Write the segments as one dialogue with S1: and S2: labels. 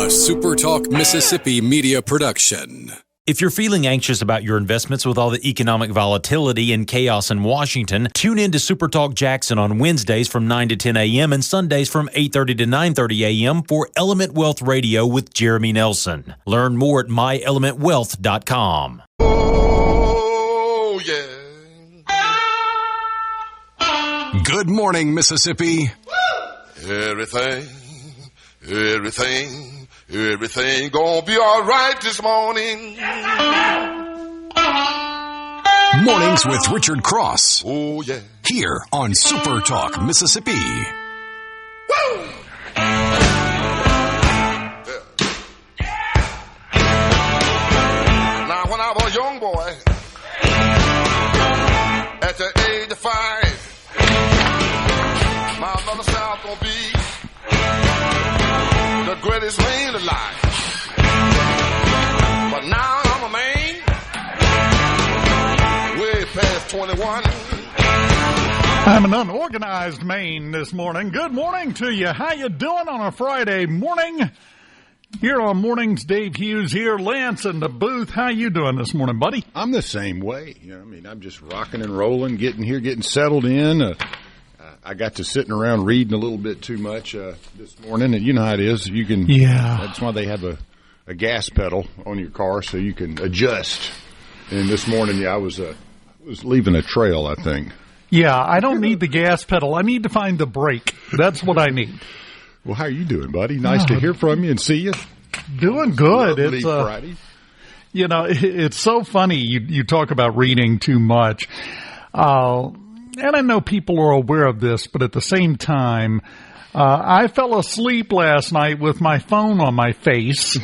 S1: SuperTalk Mississippi media production.
S2: If you're feeling anxious about your investments with all the economic volatility and chaos in Washington, tune in to SuperTalk Jackson on Wednesdays from 9 to 10 a.m. and Sundays from 8:30 to 9:30 a.m. for Element Wealth Radio with Jeremy Nelson. Learn more at myelementwealth.com.
S3: Oh, yeah.
S1: Good morning, Mississippi.
S3: Everything gonna be all right this morning.
S1: Mornings with Richard Cross.
S3: Oh, yeah.
S1: Here on SuperTalk Mississippi.
S3: Woo! Now, when I was a young boy, at the age of 5, my mother said I was gonna be the greatest man alive. But now I'm a man, way past 21.
S4: I'm an unorganized man this morning. Good morning to you. How you doing on a Friday morning? Here on Mornings, Dave Hughes here, Lance in the booth. How you doing this morning, buddy?
S5: I'm the same way. I'm just rocking and rolling, getting settled in. I got to sitting around reading a little bit too much this morning, and you know how it is. You can, that's why they have a gas pedal on your car so you can adjust. And this morning, I was leaving a trail, I think. Yeah,
S4: I don't need the gas pedal. I need to find the brake. That's what I need.
S5: Well, how are you doing, buddy? Nice to hear from you and see you.
S4: Doing good.
S5: It's Friday.
S4: It's so funny you talk about reading too much. And I know people are aware of this, but at the same time, I fell asleep last night with my phone on my face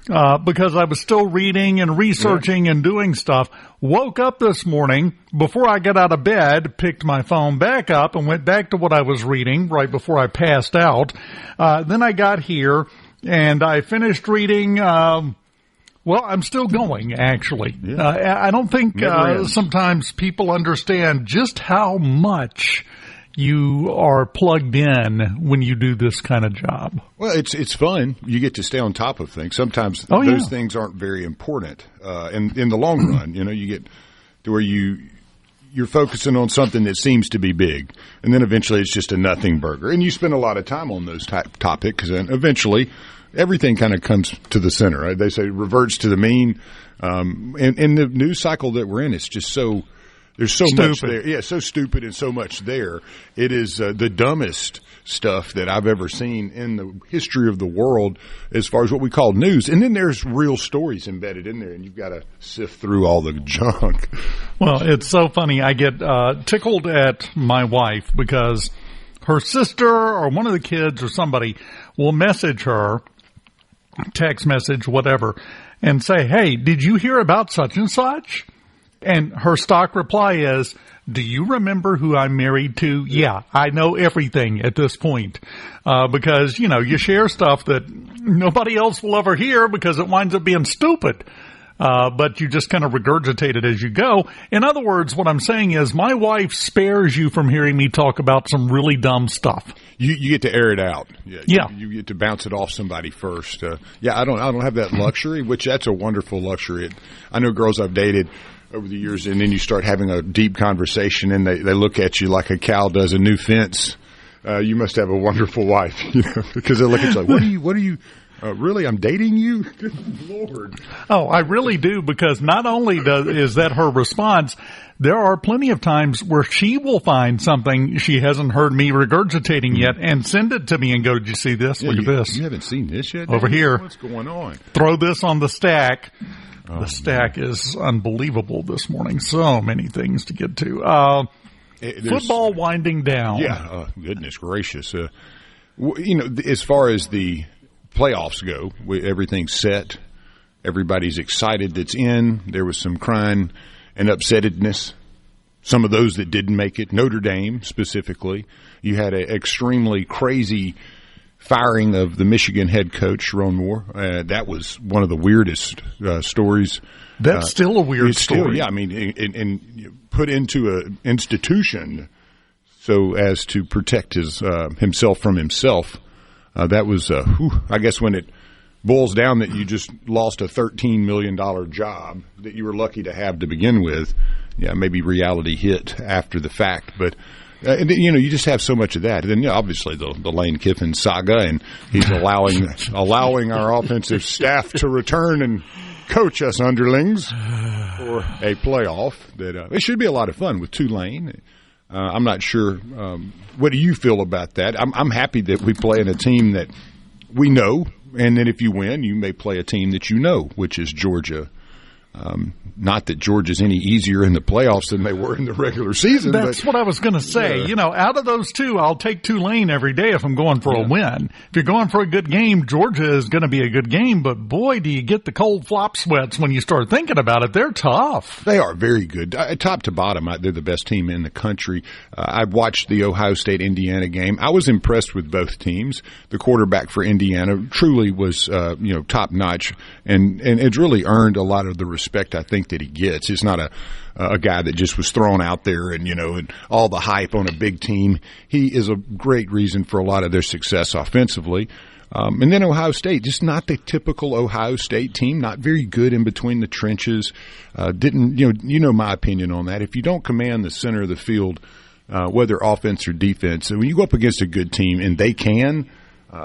S4: because I was still reading and researching and doing stuff. Woke up this morning, before I got out of bed, picked my phone back up and went back to what I was reading right before I passed out. Then I got here and I finished reading. Well, I'm still going, actually. Yeah. I don't think sometimes people understand just how much you are plugged in when you do this kind of job.
S5: Well, it's fun. You get to stay on top of things. Sometimes those things aren't very important in the long run. You get to where you're focusing on something that seems to be big, and then eventually it's just a nothing burger. And you spend a lot of time on those topics, and eventually everything kind of comes to the center, right? They say reverts to the mean. And the news cycle that we're in, it's just there's so much there. Yeah, so stupid and so much there. It is the dumbest stuff that I've ever seen in the history of the world as far as what we call news. And then there's real stories embedded in there, and you've got to sift through all the junk.
S4: Well, it's so funny. I get tickled at my wife because her sister or one of the kids or somebody will message her, text message, whatever, and say, hey, did you hear about such and such? And her stock reply is, do you remember who I'm married to? Yeah, I know everything at this point. Because, you share stuff that nobody else will ever hear because it winds up being stupid. But you just kind of regurgitate it as you go. In other words, what I'm saying is my wife spares you from hearing me talk about some really dumb stuff.
S5: You get to air it out. Yeah. You get to bounce it off somebody first. I don't have that luxury, which that's a wonderful luxury. I know girls I've dated over the years, and then you start having a deep conversation, and they look at you like a cow does a new fence. You must have a wonderful wife, because they look at you like, what are you, really, I'm dating you? Good Lord.
S4: Oh, I really do, because not only is that her response, there are plenty of times where she will find something she hasn't heard me regurgitating yet and send it to me and go, did you see this? Look at this.
S5: You haven't seen this yet?
S4: Over here.
S5: What's going on?
S4: Throw this on the stack. The stack is unbelievable this morning. So many things to get to. Football winding down.
S5: Yeah, goodness gracious. As far as the playoffs go, everything's set. Everybody's excited that's in. There was some crying and upsettedness. Some of those that didn't make it, Notre Dame specifically. You had an extremely crazy firing of the Michigan head coach, Ron Moore. That was one of the weirdest stories.
S4: That's still a weird story.
S5: Yeah, I mean, and put into an institution so as to protect himself from himself. That was, I guess, when it boils down that you just lost a $13 million job that you were lucky to have to begin with. Yeah, maybe reality hit after the fact, but you just have so much of that. And then obviously the Lane Kiffin saga, and he's allowing our offensive staff to return and coach us underlings for a playoff. That it should be a lot of fun with Tulane. I'm not sure. What do you feel about that? I'm happy that we play in a team that we know, and then if you win, you may play a team that you know, which is Georgia. Not that Georgia's any easier in the playoffs than they were in the regular season.
S4: That's what I was going to say. Out of those two, I'll take Tulane every day if I'm going for a win. If you're going for a good game, Georgia is going to be a good game. But, boy, do you get the cold flop sweats when you start thinking about it. They're tough.
S5: They are very good. Top to bottom, they're the best team in the country. I've watched the Ohio State-Indiana game. I was impressed with both teams. The quarterback for Indiana truly was, top-notch, and it's really earned a lot of the respect I think that he gets. He's not a guy that just was thrown out there and all the hype on a big team. He is a great reason for a lot of their success offensively. And then Ohio State, just not the typical Ohio State team, not very good in between the trenches. My opinion on that. If you don't command the center of the field, whether offense or defense, and when you go up against a good team and they can,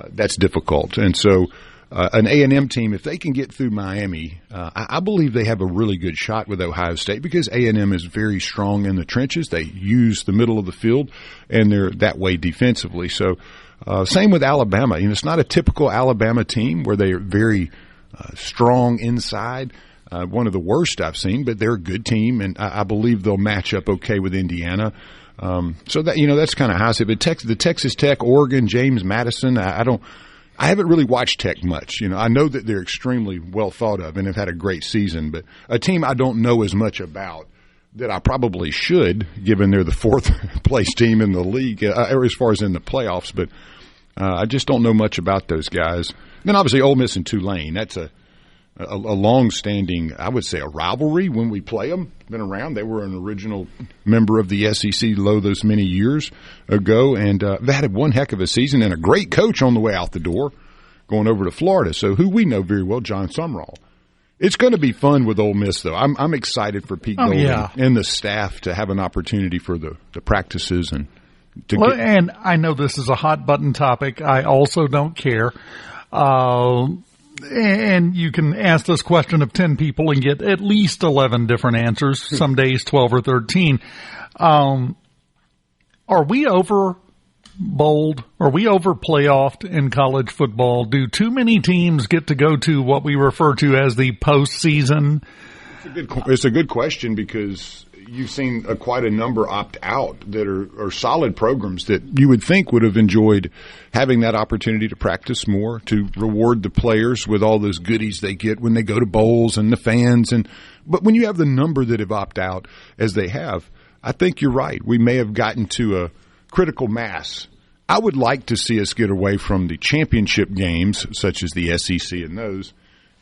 S5: that's difficult. And so an A&M team, if they can get through Miami, I believe they have a really good shot with Ohio State because A&M is very strong in the trenches. They use the middle of the field, and they're that way defensively. So same with Alabama. It's not a typical Alabama team where they are very strong inside. One of the worst I've seen, but they're a good team, and I believe they'll match up okay with Indiana. So that that's kind of how I say it. But the Texas Tech, Oregon, James Madison, I haven't really watched Tech much. I know that they're extremely well thought of and have had a great season, but a team I don't know as much about that I probably should, given they're the fourth place team in the league, as far as in the playoffs. But I just don't know much about those guys. Then obviously Ole Miss and Tulane. That's a long-standing, I would say, a rivalry when we play them. Been around. They were an original member of the SEC those many years ago, and they had one heck of a season and a great coach on the way out the door going over to Florida. So who we know very well, John Sumrall. It's going to be fun with Ole Miss, though. I'm excited for Pete Golding and the staff to have an opportunity for the practices and
S4: and I know this is a hot-button topic. I also don't care. And you can ask this question of 10 people and get at least 11 different answers, some days 12 or 13. Are we over bowled? Are we over playoffed in college football? Do too many teams get to go to what we refer to as the postseason?
S5: It's a good question because you've seen quite a number opt out that are solid programs that you would think would have enjoyed having that opportunity to practice more, to reward the players with all those goodies they get when they go to bowls and the fans. But when you have the number that have opt out as they have, I think you're right. We may have gotten to a critical mass. I would like to see us get away from the championship games, such as the SEC and those,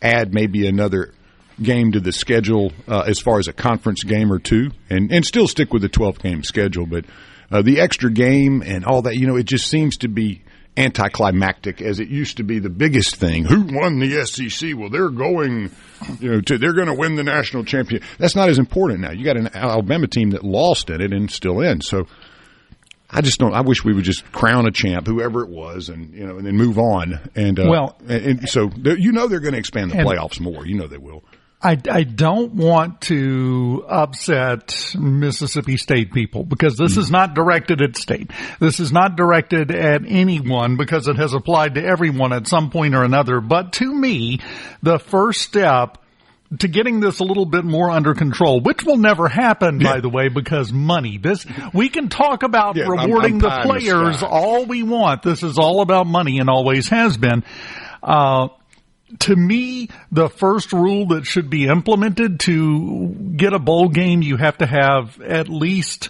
S5: add maybe another game to the schedule as far as a conference game or two, and still stick with the 12-game schedule. But the extra game and all that, it just seems to be anticlimactic as it used to be the biggest thing. Who won the SEC? Well, they're going, they're going to win the national championship. That's not as important now. You got an Alabama team that lost in it and still in. So I just don't. I wish we would just crown a champ, whoever it was, and and then move on. And so they're going to expand the playoffs more. They will.
S4: I don't want to upset Mississippi State people because this is not directed at State. This is not directed at anyone because it has applied to everyone at some point or another. But to me, the first step to getting this a little bit more under control, which will never happen, by the way, because money. We can talk about rewarding the players all we want. This is all about money and always has been. To me, the first rule that should be implemented to get a bowl game, you have to have at least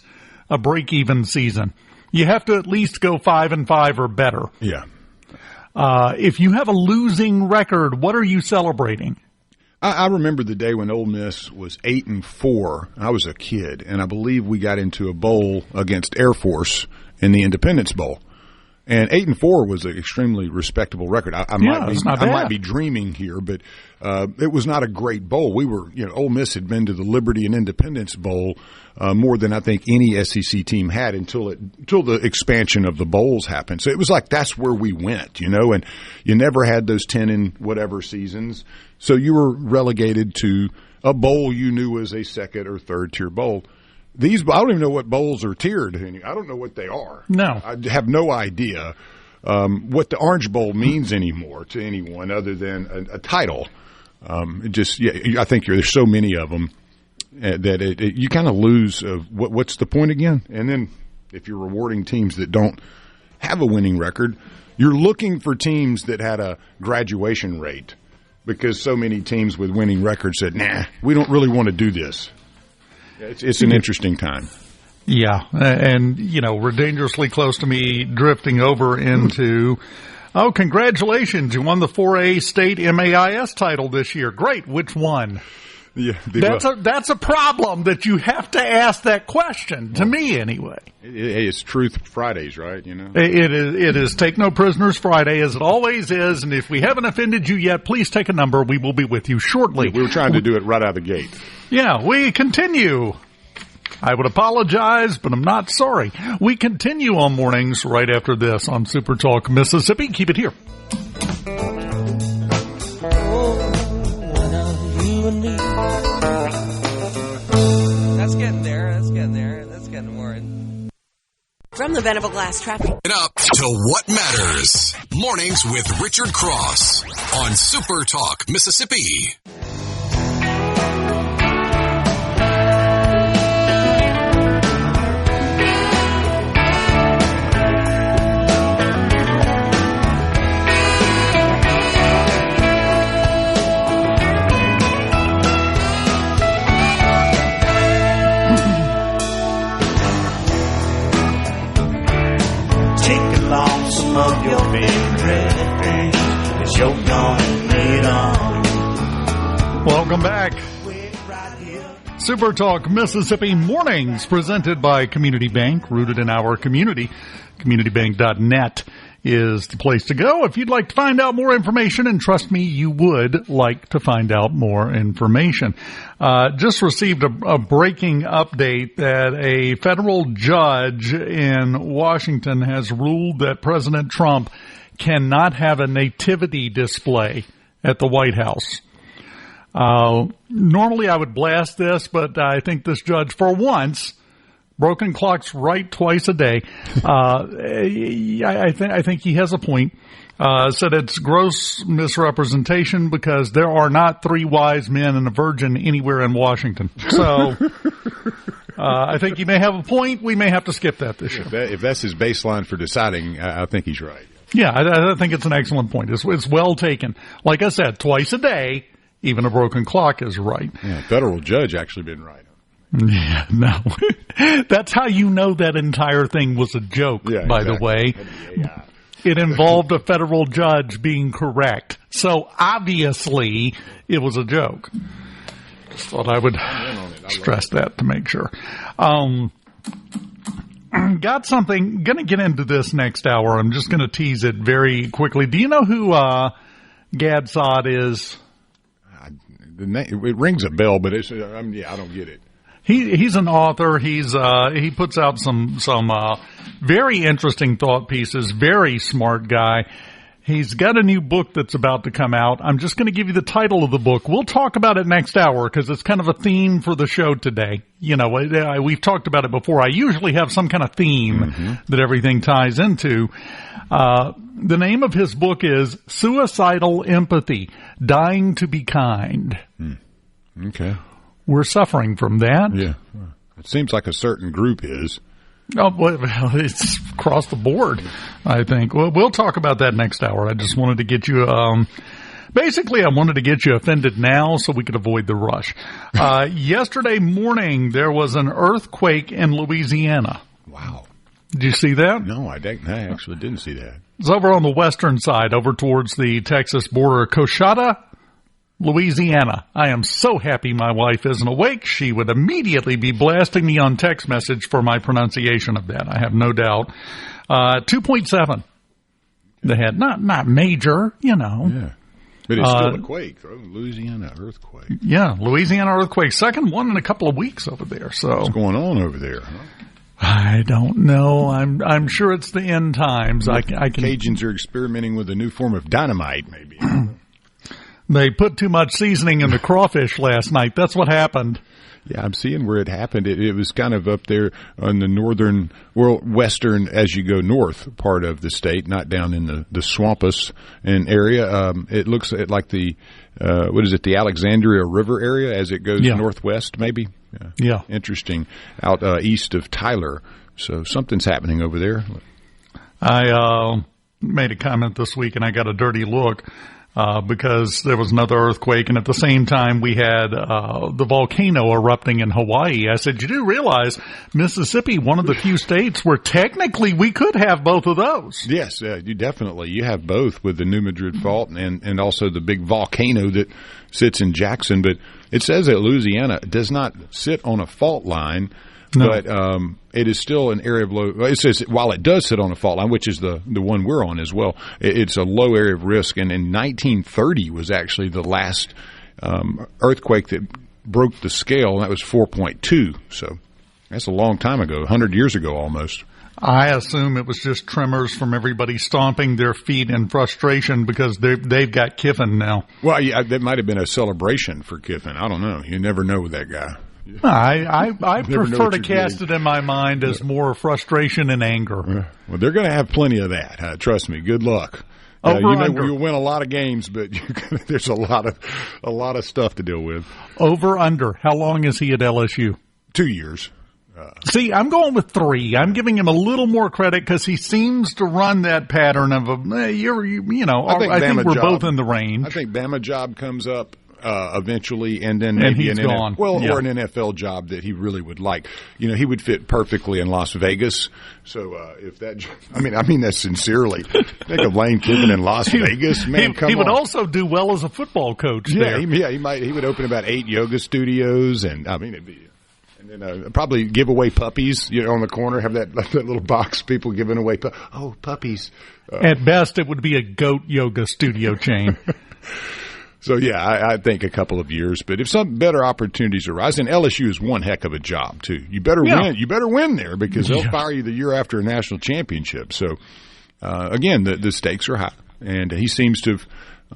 S4: a break-even season. You have to at least go 5-5 or better.
S5: Yeah.
S4: If you have a losing record, what are you celebrating?
S5: I remember the day when Ole Miss was 8-4. I was a kid, and I believe we got into a bowl against Air Force in the Independence Bowl. And 8-4 was an extremely respectable record. I might be dreaming here, but it was not a great bowl. We were, Ole Miss had been to the Liberty and Independence Bowl more than I think any SEC team had until the expansion of the bowls happened. So it was like that's where we went, and you never had those 10 and whatever seasons. So you were relegated to a bowl you knew was a second or third tier bowl. I don't even know what bowls are tiered. I don't know what they are.
S4: No.
S5: I have no idea what the Orange Bowl means anymore to anyone other than a title. I think there's so many of them that you kind of lose what's the point again? And then if you're rewarding teams that don't have a winning record, you're looking for teams that had a graduation rate because so many teams with winning records said, nah, we don't really want to do this. It's an interesting time.
S4: Yeah, and, we're dangerously close to me drifting over into, congratulations, you won the 4A state MAIS title this year. Great, which one?
S5: Yeah,
S4: that's a problem that you have to ask that question, to me anyway.
S5: It's Truth Fridays, right?
S4: It is Take No Prisoners Friday, as it always is, and if we haven't offended you yet, please take a number. We will be with you shortly.
S5: We were trying to do it right out of the gate.
S4: Yeah, we continue. I would apologize, but I'm not sorry. We continue on mornings right after this on SuperTalk Mississippi. Keep it here.
S6: That's getting there. That's getting more. From the Venable Glass Traffic.
S1: Get up to what matters. Mornings with Richard Cross on SuperTalk Mississippi.
S7: Some of your favorite things, 'cause you're gonna need 'em.
S4: Welcome back. SuperTalk Mississippi Mornings, presented by Community Bank, rooted in our community. CommunityBank.net is the place to go if you'd like to find out more information, and trust me, you would like to find out more information. Just received a breaking update that a federal judge in Washington has ruled that President Trump cannot have a nativity display at the White House. Normally I would blast this, but I think this judge, for once, broken clocks right twice a day. I think he has a point. Said it's gross misrepresentation because there are not 3 wise men and a virgin anywhere in Washington. So I think he may have a point. We may have to skip that this year.
S5: If that's his baseline for deciding, I think he's right.
S4: Yeah, I think it's an excellent point. It's well taken. Like I said, twice a day, even a broken clock is right.
S5: Yeah, federal judge actually been right.
S4: Yeah, no. That's how you know that entire thing was a joke, by the way. Yeah. It involved a federal judge being correct. So, obviously, it was a joke. Just thought I would stress that to make sure. Got something. Going to get into this next hour. I'm just going to tease it very quickly. Do you know who Gad Saad is?
S5: It rings a bell, but I don't get it.
S4: He's an author. He puts out some very interesting thought pieces. Very smart guy. He's got a new book that's about to come out. I'm just going to give you the title of the book. We'll talk about it next hour because it's kind of a theme for the show today. We've talked about it before. I usually have some kind of theme that everything ties into. The name of his book is Suicidal Empathy, Dying to Be Kind.
S5: Okay.
S4: We're suffering from that.
S5: Yeah. It seems like a certain group is.
S4: Oh, well, it's across the board, I think. Well, we'll talk about that next hour. I just wanted to get you, basically I wanted to get you offended now so we could avoid the rush. Yesterday morning, there was an earthquake in Louisiana.
S5: Wow.
S4: Did you see that?
S5: No, I actually didn't see that.
S4: It's over on the western side, over towards the Texas border. Coshada, Louisiana. I am so happy my wife isn't awake. She would immediately be blasting me on text message for my pronunciation of that. I have no doubt. 2.7 They had not major,
S5: Yeah. But it's still a quake, though. Louisiana earthquake.
S4: Yeah, Louisiana earthquake. Second one in a couple of weeks over there. So
S5: what's going on over there, huh?
S4: I don't know. I'm sure it's the end times. I can.
S5: Cajuns are experimenting with a new form of dynamite, maybe.
S4: They put too much seasoning in the crawfish last night. That's what happened.
S5: Yeah, I'm seeing where it happened. It was kind of up there on the western, as you go north part of the state, not down in the Swampus area. It looks like the Alexandria River area as it goes northwest, maybe.
S4: Yeah.
S5: Interesting. Out east of Tyler. So something's happening over there.
S4: I made a comment this week, and I got a dirty look. Because there was another earthquake, and at the same time we had the volcano erupting in Hawaii. I said, you do realize Mississippi, one of the few states where technically we could have both of those.
S5: Yes, you definitely. You have both with the New Madrid Fault and also the big volcano that sits in Jackson. But it says that Louisiana does not sit on a fault line. No. But it is still an area of low. It says while it does sit on a fault line, which is the one we're on as well, it's a low area of risk. And in 1930 was actually the last earthquake that broke the scale, and that was 4.2. So that's a long time ago, 100 years ago almost.
S4: I assume it was just tremors from everybody stomping their feet in frustration because they've got Kiffin now.
S5: Well, yeah, that might have been a celebration for Kiffin. I don't know. You never know with that guy.
S4: I prefer to cast it in my mind as more frustration and anger.
S5: Well, they're going to have plenty of that. Trust me. Good luck. You'll win a lot of games, but there's a lot of stuff to deal with.
S4: Over under. How long is he at LSU?
S5: 2 years.
S4: See, I'm going with 3. I'm giving him a little more credit because he seems to run that pattern of I think we're both in the range.
S5: I think Bama job comes up eventually, and then maybe
S4: an gone.
S5: Or an NFL job that he really would like. He would fit perfectly in Las Vegas. So if that, I mean that sincerely. Think of Lane Kiffin in Las Vegas, man.
S4: He would also do well as a football coach.
S5: Yeah, he might. He would open about 8 yoga studios, and I mean it'd be. And then probably give away puppies, on the corner, have that little box, people giving away puppies.
S4: At best, it would be a goat yoga studio chain.
S5: So, yeah, I think a couple of years. But if some better opportunities arise, and LSU is one heck of a job, too. You better win. You better win there because they'll fire you the year after a national championship. So, again, the stakes are high. And he seems to have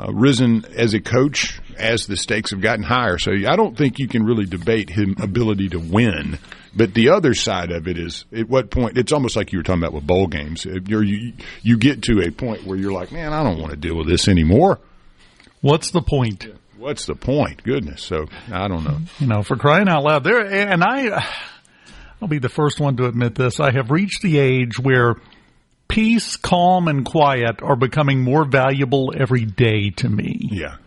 S5: risen as a coach as the stakes have gotten higher. So I don't think you can really debate his ability to win. But the other side of it is, at what point, it's almost like you were talking about with bowl games. You get to a point where you're like, man, I don't want to deal with this anymore.
S4: What's the point?
S5: What's the point? Goodness. So I don't know.
S4: For crying out loud, I'll be the first one to admit this. I have reached the age where peace, calm, and quiet are becoming more valuable every day to me.
S5: Yeah.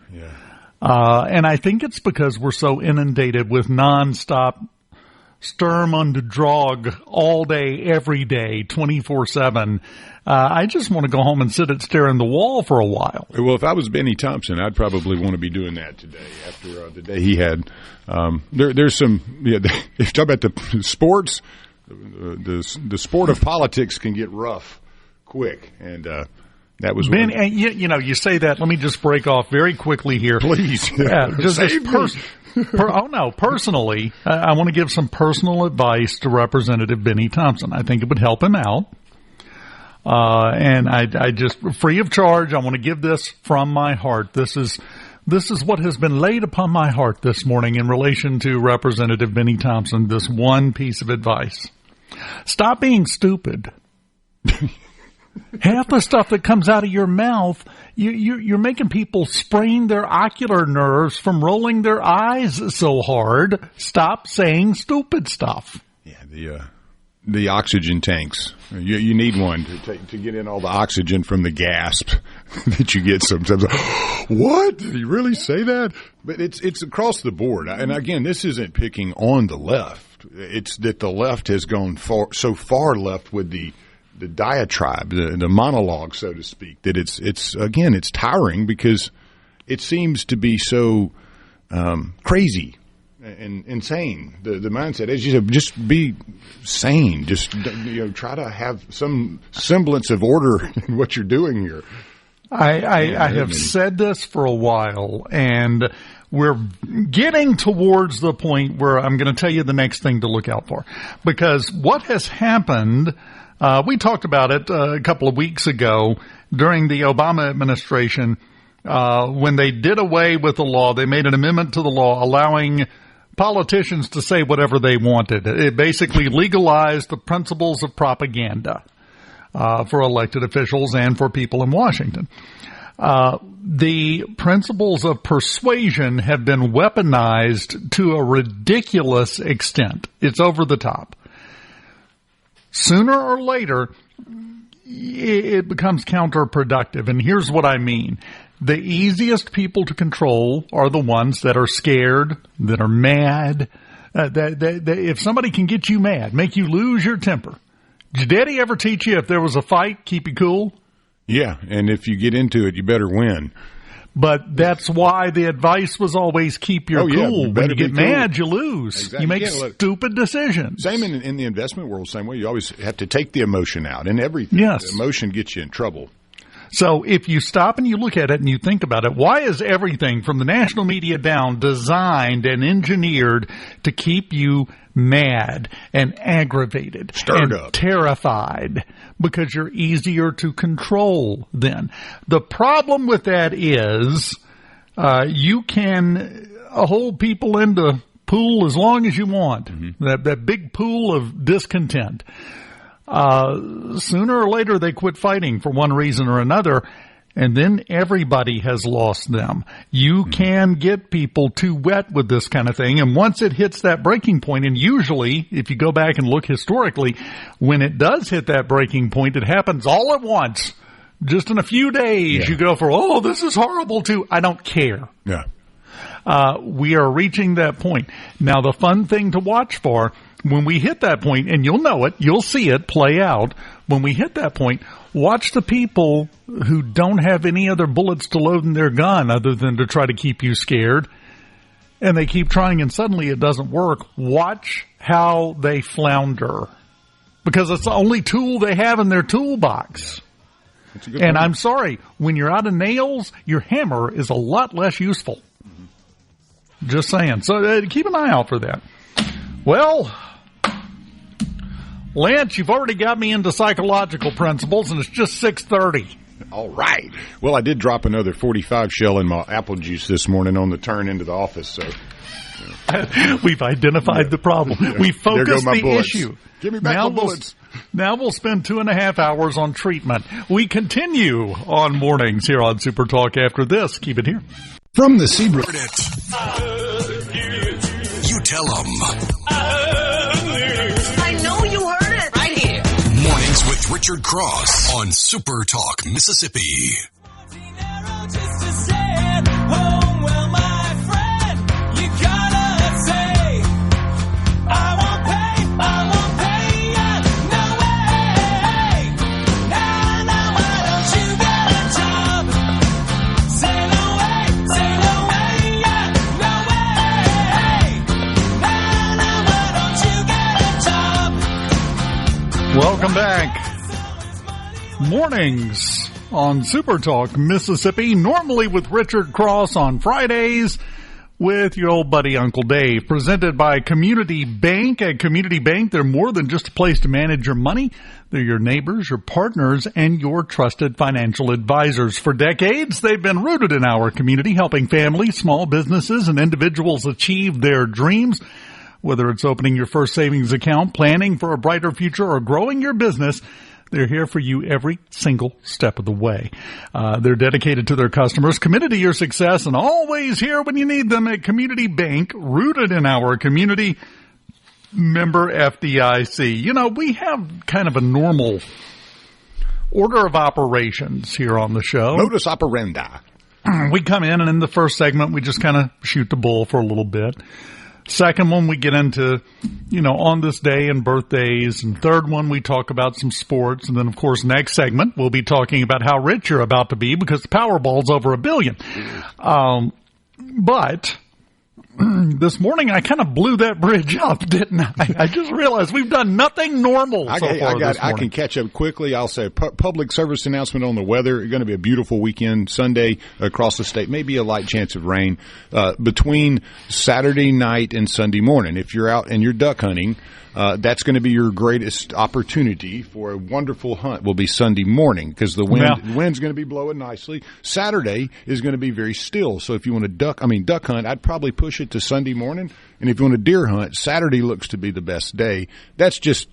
S4: And I think it's because we're so inundated with nonstop Sturm und Drog all day, every day, 24/7. I just want to go home and sit and stare in the wall for a while.
S5: Well, if I was Benny Thompson, I'd probably want to be doing that today after the day he had. There's some, if you talk about the sports, the sport of politics can get rough quick, and that was
S4: Ben. And you say that. Let me just break off very quickly here,
S5: please.
S4: Personally, I want to give some personal advice to Representative Benny Thompson. I think it would help him out, and I just free of charge. I want to give this from my heart. This is what has been laid upon my heart this morning in relation to Representative Benny Thompson. This one piece of advice: stop being stupid. Half the stuff that comes out of your mouth, you're making people sprain their ocular nerves from rolling their eyes so hard. Stop saying stupid stuff.
S5: Yeah, the oxygen tanks. You need one to get in all the oxygen from the gasp that you get sometimes. What? Did he really say that? But it's across the board. And again, this isn't picking on the left. It's that the left has gone so far left with the diatribe, the monologue, so to speak, that it's tiring because it seems to be so crazy. and sane. The mindset, as you said, just be sane. Just try to have some semblance of order in what you're doing here.
S4: I have said this for a while, and we're getting towards the point where I'm going to tell you the next thing to look out for. Because what has happened, we talked about it a couple of weeks ago during the Obama administration, when they did away with the law. They made an amendment to the law allowing politicians to say whatever they wanted. It basically legalized the principles of propaganda for elected officials and for people in Washington. The principles of persuasion have been weaponized to a ridiculous extent. It's over the top. Sooner or later, it becomes counterproductive. And here's what I mean. The easiest people to control are the ones that are scared, that are mad. If somebody can get you mad, make you lose your temper. Did Daddy ever teach you if there was a fight, keep you cool?
S5: Yeah, and if you get into it, you better win.
S4: But that's why the advice was always keep your cool. When you get mad, you lose.
S5: Exactly.
S4: You make stupid decisions.
S5: Same in the investment world, same way. You always have to take the emotion out in everything.
S4: Yes.
S5: The emotion gets you in trouble.
S4: So if you stop and you look at it and you think about it, why is everything from the national media down designed and engineered to keep you mad and aggravated
S5: Stirred
S4: and
S5: up,
S4: terrified? Because you're easier to control then. The problem with that is you can hold people into pool as long as you want. Mm-hmm. That big pool of discontent. Sooner or later they quit fighting for one reason or another, and then everybody has lost them. You can get people too wet with this kind of thing, and once it hits that breaking point, and usually, if you go back and look historically, when it does hit that breaking point, it happens all at once. Just in a few days, you go for, this is horrible too. I don't care.
S5: Yeah.
S4: We are reaching that point. Now, the fun thing to watch for, when we hit that point, and you'll know it, you'll see it play out, when we hit that point, watch the people who don't have any other bullets to load in their gun other than to try to keep you scared, and they keep trying and suddenly it doesn't work. Watch how they flounder, because it's the only tool they have in their toolbox. And I'm sorry, when you're out of nails, your hammer is a lot less useful. Mm-hmm. Just saying. So keep an eye out for that. Well, Lance, you've already got me into psychological principles, and it's just 6:30.
S5: All right. Well, I did drop another 45 shell in my apple juice this morning on the turn into the office, so.
S4: We've identified the problem. We focused the
S5: bullets.
S4: issue.
S5: Give me back my bullets.
S4: Now we'll spend 2.5 hours on treatment. We continue on mornings here on Super Talk after this. Keep it here.
S5: From the Zebra.
S1: You tell them.
S6: I know you heard it right here.
S1: Mornings with Richard Cross on Super Talk, Mississippi.
S4: Welcome back. Mornings on Super Talk, Mississippi, normally with Richard Cross on Fridays with your old buddy Uncle Dave, presented by Community Bank. At Community Bank, they're more than just a place to manage your money. They're your neighbors, your partners, and your trusted financial advisors. For decades, they've been rooted in our community, helping families, small businesses, and individuals achieve their dreams. Whether it's opening your first savings account, planning for a brighter future, or growing your business, they're here for you every single step of the way. They're dedicated to their customers, committed to your success, and always here when you need them at Community Bank, rooted in our community, member FDIC. You know, we have kind of a normal order of operations here on the show.
S5: Modus operandi.
S4: We come in, and in the first segment, we just kind of shoot the bull for a little bit. Second one, we get into, on this day and birthdays. And third one, we talk about some sports. And then, of course, next segment, we'll be talking about how rich you're about to be because the Powerball's over $1 billion. But this morning I kind of blew that bridge up, didn't I? I just realized we've done nothing normal so far this morning.
S5: I can catch up quickly. I'll say public service announcement on the weather. It's going to be a beautiful weekend. Sunday across the state, maybe a light chance of rain between Saturday night and Sunday morning. If you're out and you're duck hunting, that's going to be your greatest opportunity for a wonderful hunt will be Sunday morning because the wind's going to be blowing nicely. Saturday is going to be very still. So if you want to duck hunt, I'd probably push it to Sunday morning. And if you want to deer hunt, Saturday looks to be the best day. That's just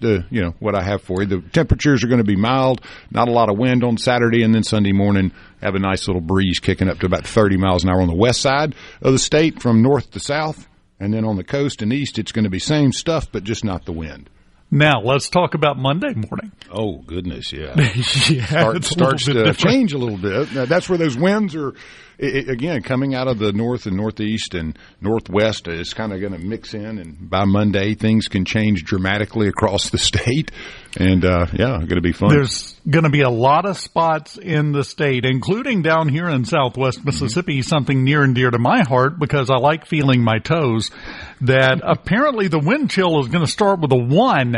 S5: what I have for you. The temperatures are going to be mild, not a lot of wind on Saturday, and then Sunday morning have a nice little breeze kicking up to about 30 miles an hour on the west side of the state from north to south. And then on the coast and east, it's going to be same stuff, but just not the wind.
S4: Now, let's talk about Monday morning.
S5: Oh, goodness, yeah.
S4: Starts
S5: to change a little bit. Now, that's where those winds are, again, coming out of the north and northeast and northwest. It's kind of going to mix in, and by Monday, things can change dramatically across the state. And, going to be fun.
S4: There's going to be a lot of spots in the state, including down here in southwest Mississippi, something near and dear to my heart because I like feeling my toes, that apparently the wind chill is going to start with a 1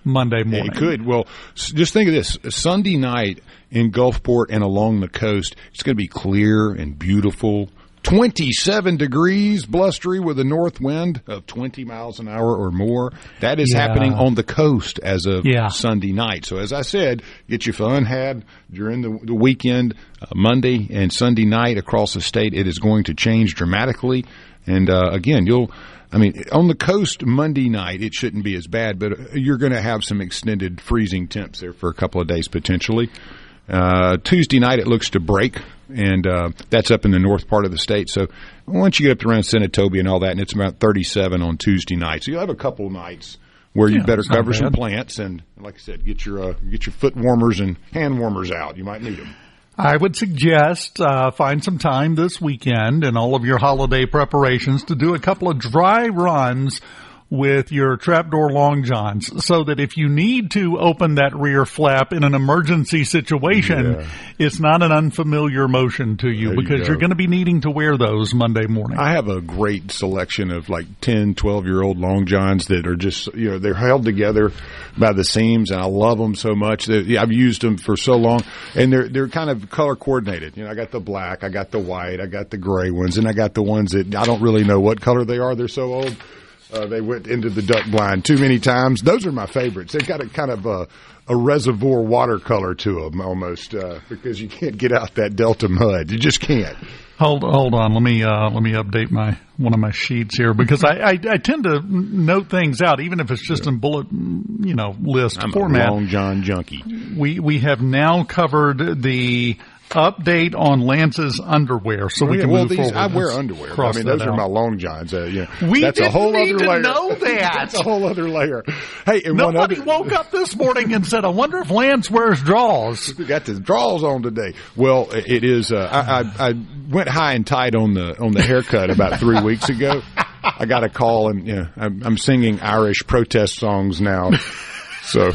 S4: Monday morning.
S5: It could. Well, just think of this. Sunday night in Gulfport and along the coast, it's going to be clear and beautiful. 27 degrees, blustery with a north wind of 20 miles an hour or more. That is happening on the coast as of Sunday night. So as I said, get your fun had during the weekend, Monday and Sunday night across the state. It is going to change dramatically. And again, on the coast Monday night, it shouldn't be as bad, but you're going to have some extended freezing temps there for a couple of days potentially. Tuesday night, it looks to break, and that's up in the north part of the state. So once you get up to around Senatobia and all that, and it's about 37 on Tuesday night. So you'll have a couple nights where you better cover some plants, and like I said, get your foot warmers and hand warmers out. You might need them.
S4: I would suggest find some time this weekend and all of your holiday preparations to do a couple of dry runs with your trapdoor long johns so that if you need to open that rear flap in an emergency situation, it's not an unfamiliar motion to you because you're going to be needing to wear those Monday morning.
S5: I have a great selection of like 10, 12-year-old long johns that are just, they're held together by the seams, and I love them so much. I've used them for so long, and they're kind of color coordinated. I got the black, I got the white, I got the gray ones, and I got the ones that I don't really know what color they are. They're so old. They went into the duck blind too many times. Those are my favorites. They've got a kind of a reservoir watercolor to them almost because you can't get out that Delta mud. You just can't.
S4: Hold on. Let me update one of my sheets here because I tend to note things out even if it's just in bullet list format.
S5: I'm a Long John junkie.
S4: We have now covered the update on Lance's underwear, so we can move forward.
S5: I wear underwear. Those are my long johns.
S4: We
S5: that's
S4: didn't
S5: a whole
S4: need
S5: other
S4: to
S5: layer.
S4: know that.
S5: That's a whole other layer. Hey, and
S4: nobody woke up this morning and said, "I wonder if Lance wears draws."
S5: We got the draws on today. Well, it is. I went high and tight on the haircut about 3 weeks ago. I got a call, and I'm singing Irish protest songs now. So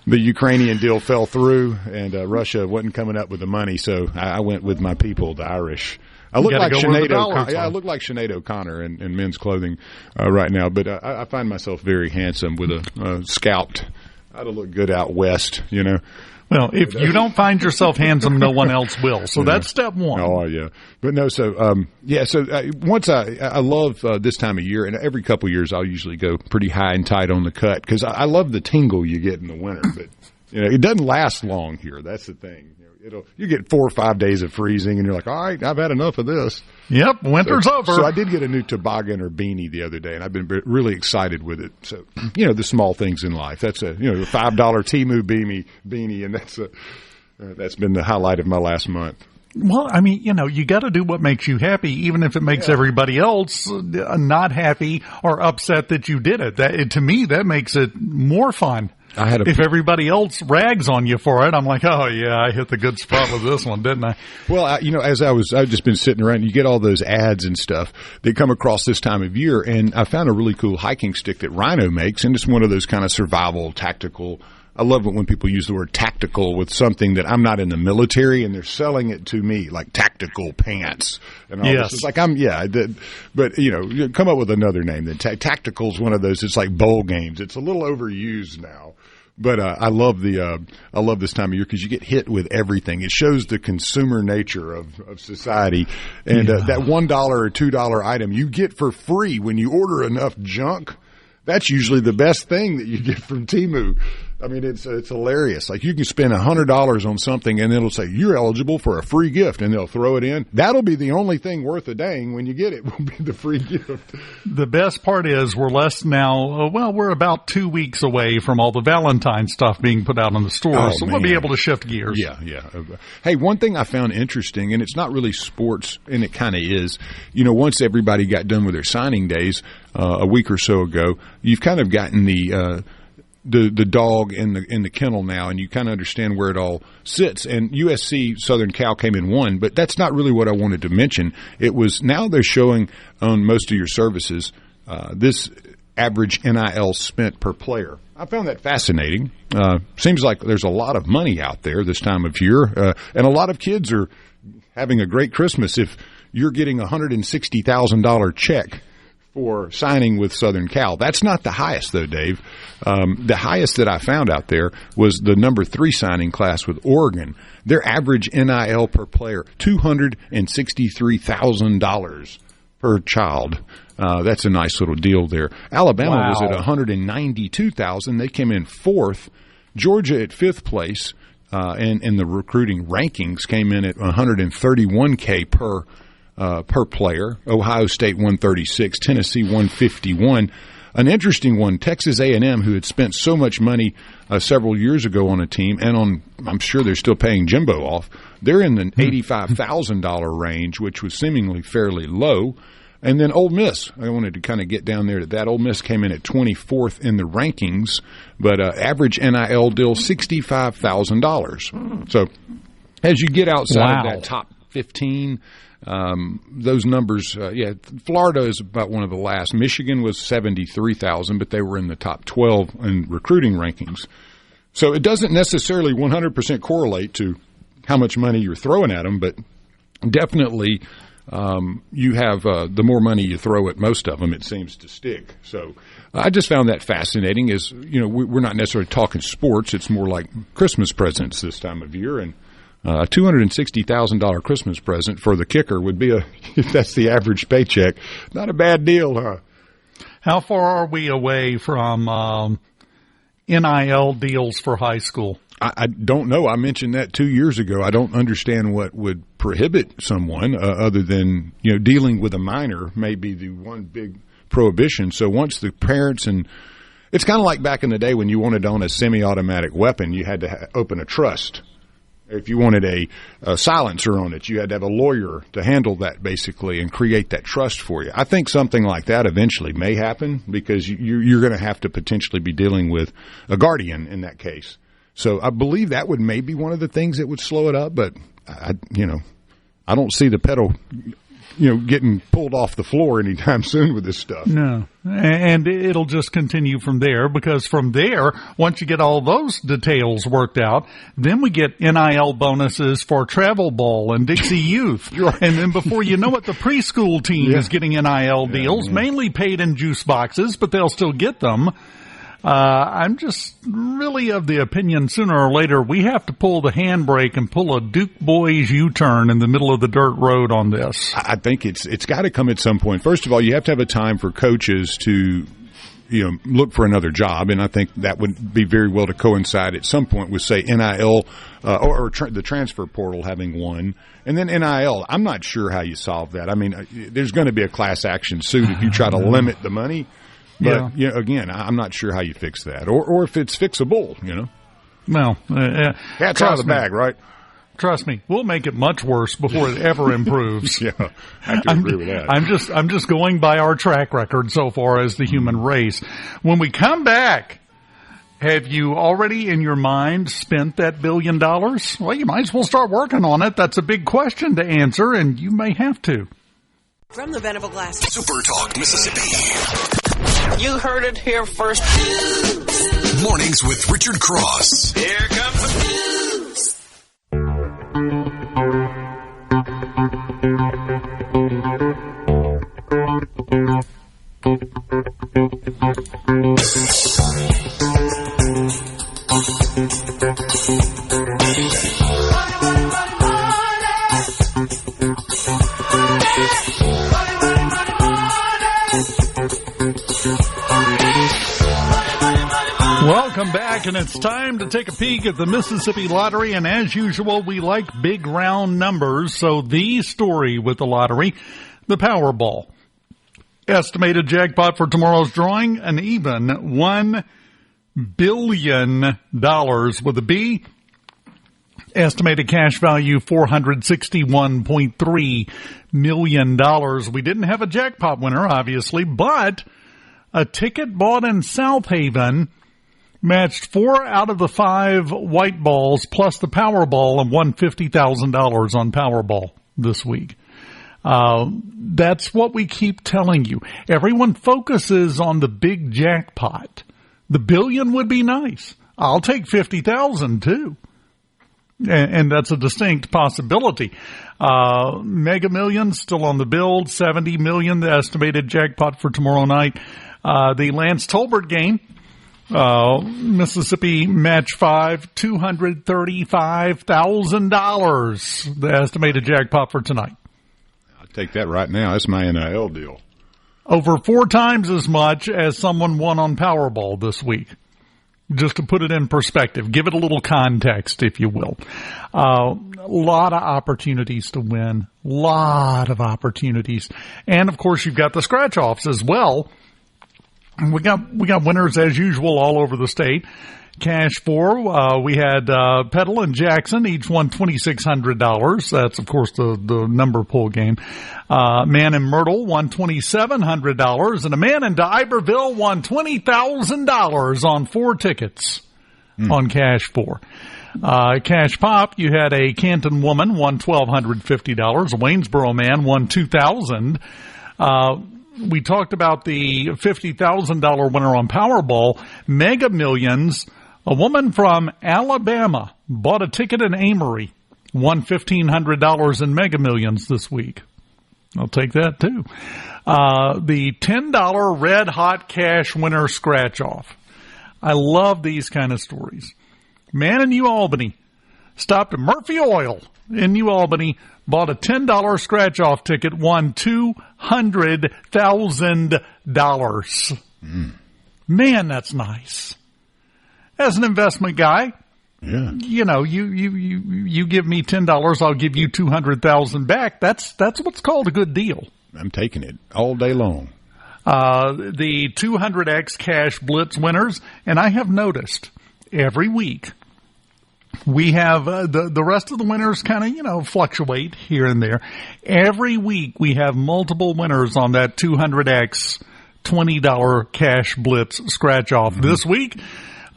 S5: the Ukrainian deal fell through, and Russia wasn't coming up with the money, so I went with my people, the Irish. I look like Sinead O'Connor. I look like Sinead O'Connor in men's clothing right now, but I find myself very handsome with a scalped. I'd look good out west,
S4: Well, if you don't find yourself handsome, no one else will. So that's step one.
S5: Oh, yeah. But no, once I love this time of year, and every couple of years I'll usually go pretty high and tight on the cut because I love the tingle you get in the winter. But, it doesn't last long here. That's the thing. You get 4 or 5 days of freezing, and you're like, all right, I've had enough of this.
S4: Yep, winter's over.
S5: So I did get a new toboggan or beanie the other day, and I've been really excited with it. So, the small things in life. That's a $5 Temu beanie, and that's been the highlight of my last month.
S4: Well, you got to do what makes you happy, even if it makes everybody else not happy or upset that you did it. To me, that makes it more fun. If everybody else rags on you for it, I'm like, oh yeah, I hit the good spot with this one, didn't I?
S5: Well, I've just been sitting around. You get all those ads and stuff that come across this time of year, and I found a really cool hiking stick that Rhino makes, and it's one of those kind of survival tactical I love it when people use the word tactical with something that I'm not in the military and they're selling it to me like tactical pants and all this. It's like but you know, come up with another name. Then tactical is one of those. It's like bowl games. It's a little overused now. But I love this time of year because you get hit with everything. It shows the consumer nature of society, and that $1 or $2 item you get for free when you order enough junk. That's usually the best thing that you get from Temu. I mean, it's hilarious. Like you can spend $100 on something and it'll say you're eligible for a free gift, and they'll throw it in. That'll be the only thing worth a dang when you get it. Will be the free gift.
S4: The best part is we're we're about 2 weeks away from all the Valentine stuff being put out in the stores, so we'll be able to shift gears.
S5: Yeah. Hey, one thing I found interesting, and it's not really sports, and it kind of is. You know, once everybody got done with their signing days a week or so ago, you've kind of gotten the dog in the kennel now, and you kind of understand where it all sits. And USC Southern Cal came in 1, but that's not really what I wanted to mention. It was now they're showing on most of your services this average NIL spent per player. I found that fascinating. Seems like there's a lot of money out there this time of year, and a lot of kids are having a great Christmas if you're getting a $160,000 check for signing with Southern Cal. That's not the highest, though, Dave. The highest that I found out there was the number 3 signing class with Oregon. Their average NIL per player, $263,000 per child. That's a nice little deal there. Alabama was at $192,000. They came in 4th. Georgia at 5th place, and the recruiting rankings came in at $131K per player. Ohio State 136, Tennessee 151. An interesting one, Texas A&M, who had spent so much money several years ago on a team, and I'm sure they're still paying Jimbo off. They're in the $85,000 range, which was seemingly fairly low. And then Ole Miss, I wanted to kind of get down there to that. Ole Miss came in at 24th in the rankings, but average NIL deal $65,000. So as you get outside of that top 15, those numbers, Florida is about one of the last. Michigan was 73,000, but they were in the top 12 in recruiting rankings. So it doesn't necessarily 100% correlate to how much money you're throwing at them, but definitely you have the more money you throw at most of them, it seems to stick. So I just found that fascinating. Is we're not necessarily talking sports; it's more like Christmas presents this time of year, and a $260,000 Christmas present for the kicker would be if that's the average paycheck, not a bad deal, huh?
S4: How far are we away from NIL deals for high school?
S5: I don't know. I mentioned that 2 years ago. I don't understand what would prohibit someone other than, dealing with a minor may be the one big prohibition. So once the parents it's kind of like back in the day when you wanted to own a semi-automatic weapon, you had to open a trust. If you wanted a silencer on it, you had to have a lawyer to handle that basically and create that trust for you. I think something like that eventually may happen because you're going to have to potentially be dealing with a guardian in that case. So I believe that would maybe one of the things that would slow it up, but I don't see the pedal, getting pulled off the floor anytime soon with this stuff.
S4: No, and it'll just continue from there because from there, once you get all those details worked out, then we get NIL bonuses for Travel Ball and Dixie Youth.
S5: Right.
S4: And then before you know it, the preschool team is getting NIL deals, mainly paid in juice boxes, but they'll still get them. I'm just really of the opinion sooner or later we have to pull the handbrake and pull a Duke Boys U-turn in the middle of the dirt road on this.
S5: I think it's got to come at some point. First of all, you have to have a time for coaches to look for another job, and I think that would be very well to coincide at some point with, say, NIL or the transfer portal having one. And then NIL, I'm not sure how you solve that. I mean, there's going to be a class action suit if you try to limit the money. But, again, I'm not sure how you fix that or if it's fixable,
S4: Well,
S5: cat's out of the bag, right?
S4: Trust me, we'll make it much worse before it ever improves.
S5: Yeah, I have to agree with that.
S4: I'm just going by our track record so far as the human race. When we come back, have you already in your mind spent that $1 billion? Well, you might as well start working on it. That's a big question to answer, and you may have to.
S6: From the Venable Glass.
S1: SuperTalk, Mississippi.
S6: You heard it here first.
S1: Mornings with Richard Cross.
S3: Here comes the blues.
S4: Welcome back, and it's time to take a peek at the Mississippi Lottery, and as usual, we like big round numbers, so the story with the lottery, the Powerball. Estimated jackpot for tomorrow's drawing, an even $1 billion with a B. Estimated cash value, $461.3 million. We didn't have a jackpot winner, obviously, but a ticket bought in South Haven matched 4 out of the 5 white balls plus the Powerball and won $50,000 on Powerball this week. That's what we keep telling you. Everyone focuses on the big jackpot. The billion would be nice. I'll take 50,000 too. And that's a distinct possibility. Mega Millions still on the build, 70 million, the estimated jackpot for tomorrow night. The Lance Tolbert game, Mississippi Match 5, $235,000, the estimated jackpot for tonight.
S5: I'll take that right now. That's my NIL deal.
S4: Over 4 times as much as someone won on Powerball this week. Just to put it in perspective, give it a little context, if you will. A lot of opportunities to win. Lot of opportunities. And, of course, you've got the scratch-offs as well. We got winners, as usual, all over the state. Cash for, we had Petal and Jackson, each won $2,600. That's, of course, the number pull game. Man in Myrtle won $2,700, and a man in D'Iberville won $20,000 on 4 tickets on Cash for. Cash Pop, you had a Canton woman won $1,250. A Waynesboro man won $2,000. We talked about the $50,000 winner on Powerball. Mega Millions, a woman from Alabama bought a ticket in Amory, won $1,500 in Mega Millions this week. I'll take that too. The $10 Red Hot Cash winner scratch off. I love these kind of stories. Man in New Albany stopped at Murphy Oil in New Albany, bought a $10 scratch-off ticket, won $200,000. Man, that's nice. As an investment guy,
S5: yeah,
S4: you know, you give me $10, I'll give you $200,000 back. That's what's called a good deal.
S5: I'm taking it all day long.
S4: The 200X Cash Blitz winners, and I have noticed every week we have the rest of the winners kind of, fluctuate here and there. Every week we have multiple winners on that 200X $20 Cash Blitz scratch off. This week,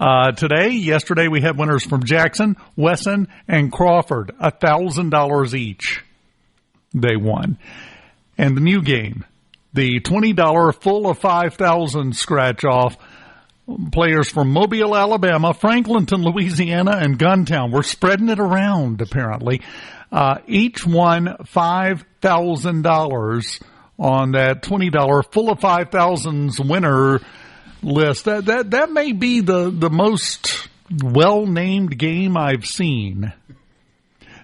S4: yesterday we had winners from Jackson, Wesson, and Crawford, $1,000 each. They won. And the new game, the $20 full of 5,000 scratch off. Players from Mobile, Alabama, Franklinton, Louisiana, and Guntown. We're spreading it around, apparently. Each won $5,000 on that $20 full of 5,000s winner list. That may be the most well-named game I've seen.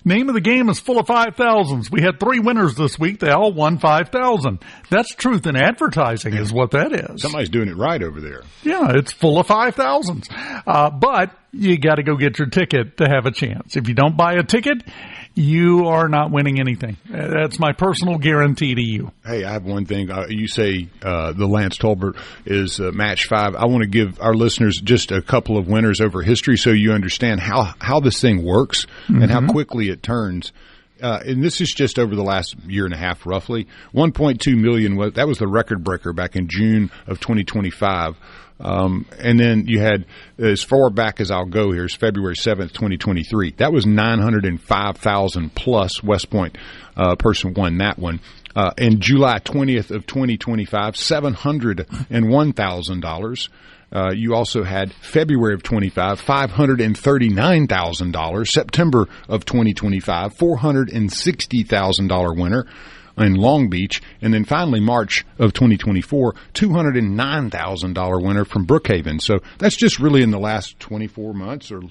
S4: Name of the game is full of 5,000s. We had 3 winners this week. They all won 5,000. That's truth in advertising is what that is.
S5: Somebody's doing it right over there.
S4: Yeah, it's full of 5,000s. But you got to go get your ticket to have a chance. If you don't buy a ticket, you are not winning anything. That's my personal guarantee to you.
S5: Hey, I have one thing. You say the Lance Tolbert is match 5. I want to give our listeners just a couple of winners over history so you understand how this thing works and how quickly it turns. and this is just over the last year and a half, roughly. 1.2 million. That was the record breaker back in June of 2025. And then you had, as far back as I'll go here, is February 7th, 2023. That was 905,000 plus. West Point person won that one. And July 20th of 2025, $701,000. You also had February of 25, $539,000. September of 2025, $460,000 winner in Long Beach. And then finally March of 2024, $209,000 winner from Brookhaven. So that's just really in the last 24 months or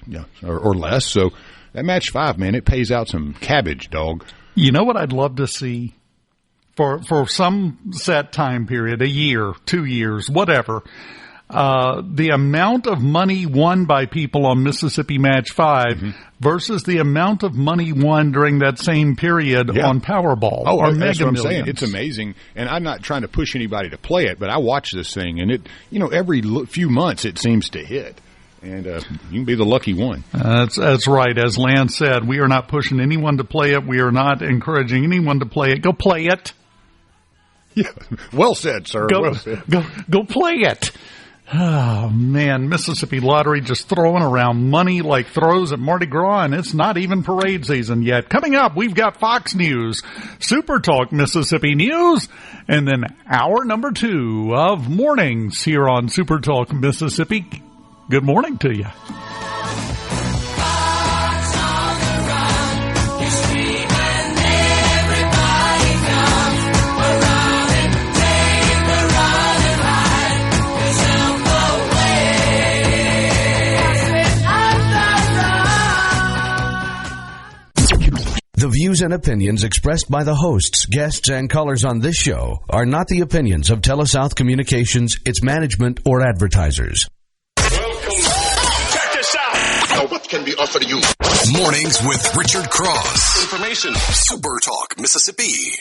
S5: less. So that match 5, man, it pays out some cabbage, dog.
S4: You know what I'd love to see for some set time period, a year, 2 years, whatever. The amount of money won by people on Mississippi Match 5 versus the amount of money won during that same period on Powerball or
S5: that's
S4: Mega
S5: what I'm
S4: Millions.
S5: saying. It's amazing, and I'm not trying to push anybody to play it, but I watch this thing, and it, every few months it seems to hit, and you can be the lucky one.
S4: That's right. As Lance said, we are not pushing anyone to play it. We are not encouraging anyone to play it. Go play it.
S5: Yeah, well said, sir.
S4: Go play it. Oh, man, Mississippi Lottery just throwing around money like throws at Mardi Gras, and it's not even parade season yet. Coming up, we've got Fox News, Super Talk Mississippi News, and then hour number 2 of mornings here on Super Talk Mississippi. Good morning to you.
S8: The views and opinions expressed by the hosts, guests, and callers on this show are not the opinions of TeleSouth Communications, its management, or advertisers.
S3: Welcome. Check this out. Now, what can be offered to you?
S1: Mornings with Richard Cross.
S3: Information.
S1: Super Talk, Mississippi.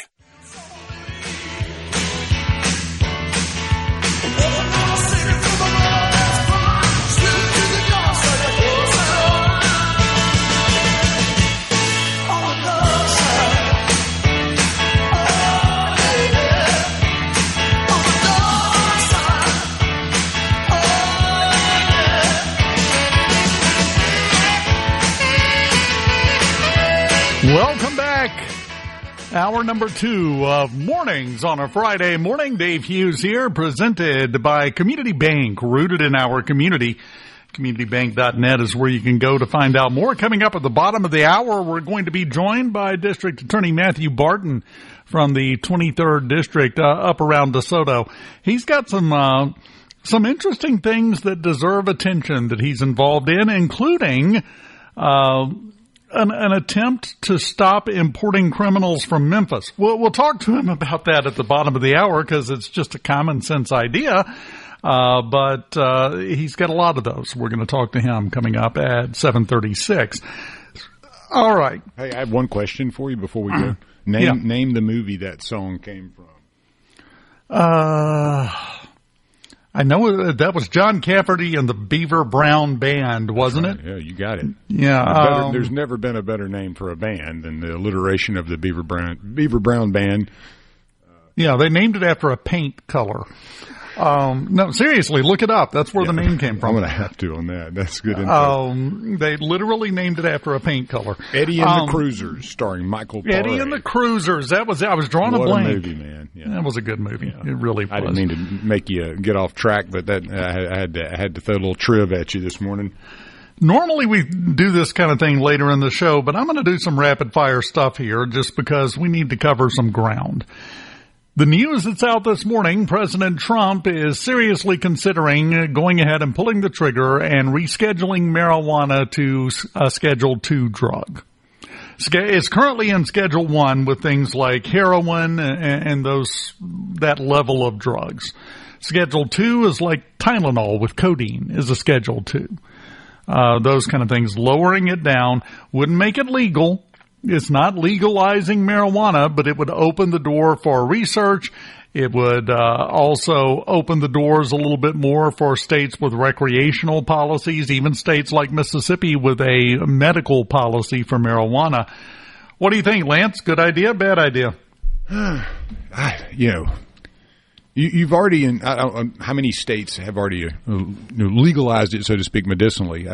S4: Welcome back. Hour number 2 of Mornings on a Friday morning. Dave Hughes here, presented by Community Bank, rooted in our community. CommunityBank.net is where you can go to find out more. Coming up at the bottom of the hour, we're going to be joined by District Attorney Matthew Barton from the 23rd District up around DeSoto. He's got some interesting things that deserve attention that he's involved in, including an attempt to stop importing criminals from Memphis. We'll talk to him about that at the bottom of the hour because it's just a common sense idea. But he's got a lot of those. We're going to talk to him coming up at 7:36. All right.
S5: Hey, I have one question for you before we go. Name the movie that song came from.
S4: I know that was John Cafferty and the Beaver Brown Band, wasn't it?
S5: Yeah, you got it.
S4: Yeah.
S5: There's never been a better name for a band than the alliteration of the Beaver Brown Band.
S4: Yeah, they named it after a paint color. No, seriously, look it up. That's where the name came from.
S5: I'm going to have to on that. That's good info.
S4: They literally named it after a paint color.
S5: Eddie and the Cruisers, starring Michael Paré.
S4: Eddie and the Cruisers. That was. I was drawing a blank.
S5: What a movie, man! Yeah.
S4: That was a good movie. Yeah. It really was.
S5: I didn't mean to make you get off track, but that I had to throw a little triv at you this morning.
S4: Normally we do this kind of thing later in the show, but I'm going to do some rapid fire stuff here just because we need to cover some ground. The news that's out this morning, President Trump is seriously considering going ahead and pulling the trigger and rescheduling marijuana to a Schedule II drug. It's currently in Schedule 1 with things like heroin and that level of drugs. Schedule 2 is like Tylenol with codeine is a Schedule 2. Those kind of things. Lowering it down wouldn't make it legal. It's not legalizing marijuana, but it would open the door for research. It would also open the doors a little bit more for states with recreational policies, even states like Mississippi with a medical policy for marijuana. What do you think, Lance? Good idea, bad idea?
S5: You've already how many states have already legalized it, so to speak, medicinally?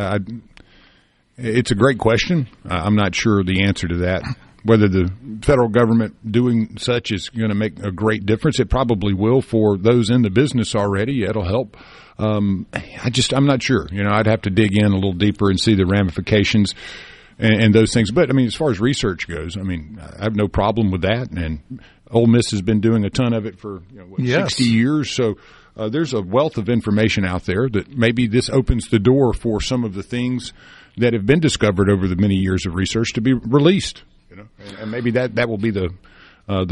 S5: It's a great question. I'm not sure the answer to that. Whether the federal government doing such is going to make a great difference, it probably will for those in the business already. It'll help. I'm not sure. I'd have to dig in a little deeper and see the ramifications and those things. But, as far as research goes, I have no problem with that. And Ole Miss has been doing a ton of it for 60 years. So there's a wealth of information out there that maybe this opens the door for some of the things that have been discovered over the many years of research to be released. And maybe that will be the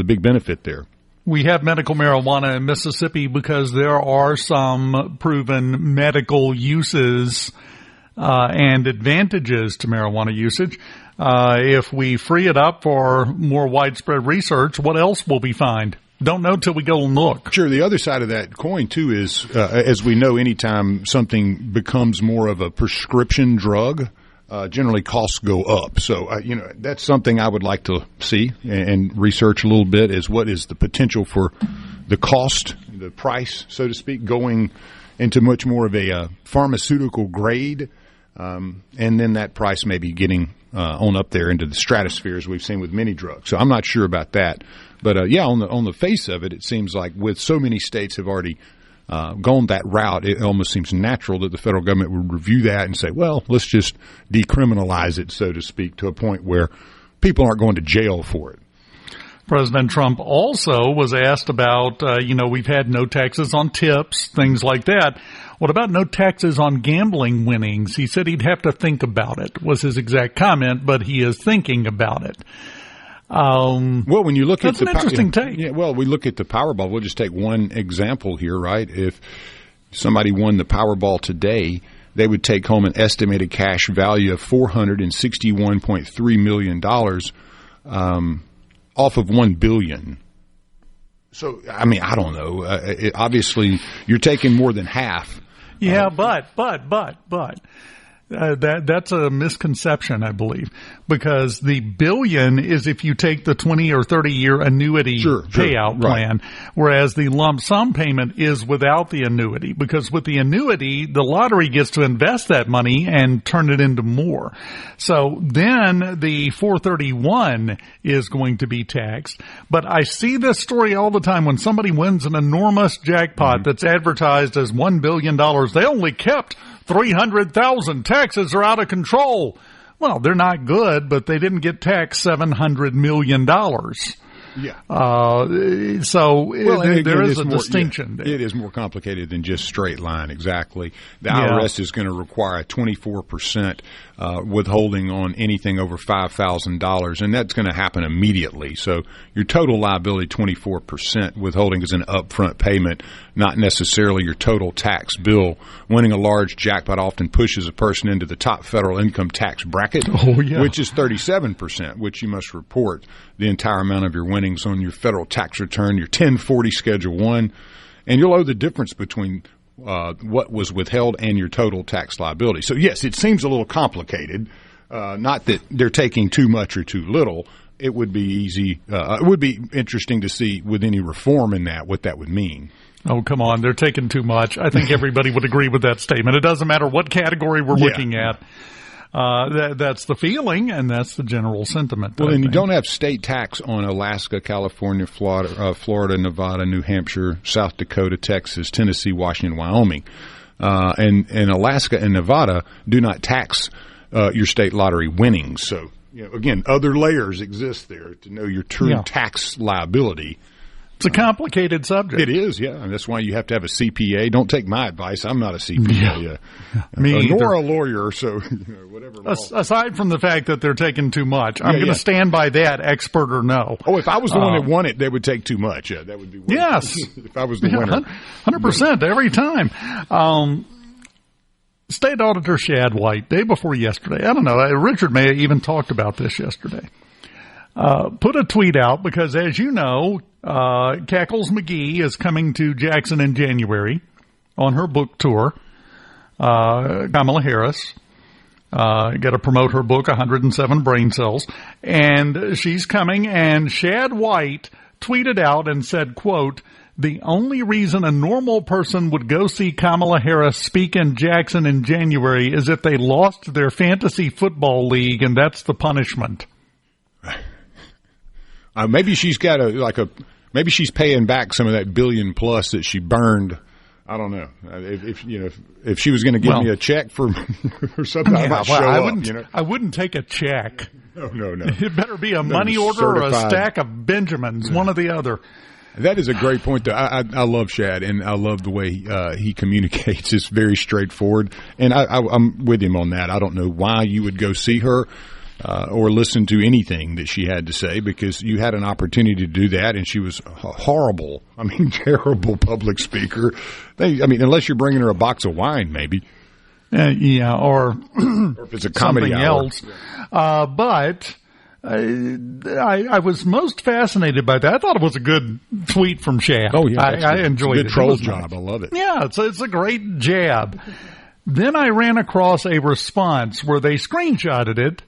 S5: big benefit there.
S4: We have medical marijuana in Mississippi because there are some proven medical uses and advantages to marijuana usage. If we free it up for more widespread research, what else will we find? Don't know till we go and look.
S5: Sure. The other side of that coin, too, is, as we know, anytime something becomes more of a prescription drug, generally costs go up. So, that's something I would like to see and research a little bit, is what is the potential for the cost, the price, so to speak, going into much more of a pharmaceutical grade, and then that price maybe getting on up there into the stratosphere, as we've seen with many drugs. So I'm not sure about that. But, on the face of it, it seems like with so many states have already gone that route, it almost seems natural that the federal government would review that and say, well, let's just decriminalize it, so to speak, to a point where people aren't going to jail for it.
S4: President Trump also was asked about, we've had no taxes on tips, things like that. What about no taxes on gambling winnings? He said he'd have to think about it, was his exact comment, but he is thinking about it.
S5: Well, when you look
S4: that's
S5: at
S4: an interesting take.
S5: Yeah, well, we look at the Powerball. We'll just take one example here, right? If somebody won the Powerball today, they would take home an estimated cash value of $461.3 million off of $1 billion. So, I don't know. Obviously, you're taking more than half.
S4: Yeah, but. That's a misconception, I believe, because the billion is if you take the 20 or 30 year annuity payout plan, whereas the lump sum payment is without the annuity, because with the annuity, the lottery gets to invest that money and turn it into more. So then the 431 is going to be taxed. But I see this story all the time when somebody wins an enormous jackpot that's advertised as $1 billion. They only kept 300,000. Taxes are out of control. Well, they're not good, but they didn't get taxed $700 million. Yeah. There is a distinction there.
S5: It is more complicated than just straight line, exactly. The IRS is going to require a 24% withholding on anything over $5,000, and that's going to happen immediately. So your total liability, 24% withholding, is an upfront payment, not necessarily your total tax bill. Winning a large jackpot often pushes a person into the top federal income tax bracket, which is 37%, which you must report the entire amount of your winnings on your federal tax return, your 1040 Schedule 1, and you'll owe the difference between what was withheld and your total tax liability. So, yes, it seems a little complicated, not that they're taking too much or too little. It would be easy. It would be interesting to see with any reform in that what that would mean.
S4: Oh, come on. They're taking too much. I think everybody would agree with that statement. It doesn't matter what category we're looking at. That's the feeling, and that's the general sentiment.
S5: Well, and you don't have state tax on Alaska, California, Florida, Nevada, New Hampshire, South Dakota, Texas, Tennessee, Washington, Wyoming. And Alaska and Nevada do not tax your state lottery winnings. So, again, other layers exist there to know your true tax liability.
S4: It's a complicated subject.
S5: It is, yeah. And that's why you have to have a CPA. Don't take my advice. I'm not a CPA. Nor a lawyer, so whatever.
S4: Aside from the fact that they're taking too much, I'm going to stand by that, expert or no.
S5: Oh, if I was the one that won it, they would take too much. Yeah, that would be worse.
S4: Yes.
S5: If I was the winner.
S4: 100% every time. State Auditor Shad White, day before yesterday, I don't know, Richard may have even talked about this yesterday, put a tweet out because, as you know, Cackles McGee is coming to Jackson in January on her book tour, Kamala Harris. Got to promote her book, 107 Brain Cells. And she's coming, and Shad White tweeted out and said, quote, "The only reason a normal person would go see Kamala Harris speak in Jackson in January is if they lost their fantasy football league, and that's the punishment."
S5: Maybe she's got maybe she's paying back some of that $1 billion plus that she burned. I don't know. If she was going to give me a check for or something, I might show up.
S4: I wouldn't take a check.
S5: No.
S4: It better be a money order or a stack of Benjamins, one or the other.
S5: That is a great point, though. I love Shad, and I love the way he communicates. It's very straightforward, and I'm with him on that. I don't know why you would go see her or listen to anything that she had to say, because you had an opportunity to do that, and she was horrible. I mean, terrible public speaker. Unless you're bringing her a box of wine, maybe.
S4: Or
S5: if it's a comedy
S4: something
S5: hour.
S4: else. But I was most fascinated by that. I thought it was a good tweet from Shad.
S5: Oh, yeah.
S4: I enjoyed it.
S5: Good troll
S4: It was
S5: job.
S4: nice.
S5: I love it.
S4: Yeah, it's a great jab. Then I ran across a response where they screenshotted it,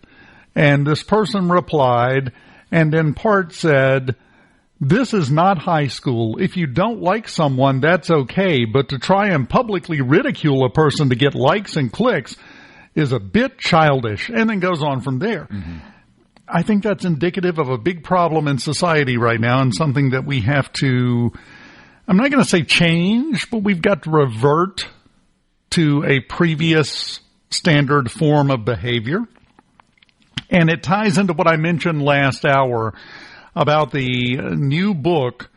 S4: and this person replied, and in part said, "This is not high school. If you don't like someone, that's okay, but to try and publicly ridicule a person to get likes and clicks is a bit childish," and then goes on from there. Mm-hmm. I think that's indicative of a big problem in society right now, and something that we have to, I'm not going to say change, but we've got to revert to a previous standard form of behavior. And it ties into what I mentioned last hour about the new book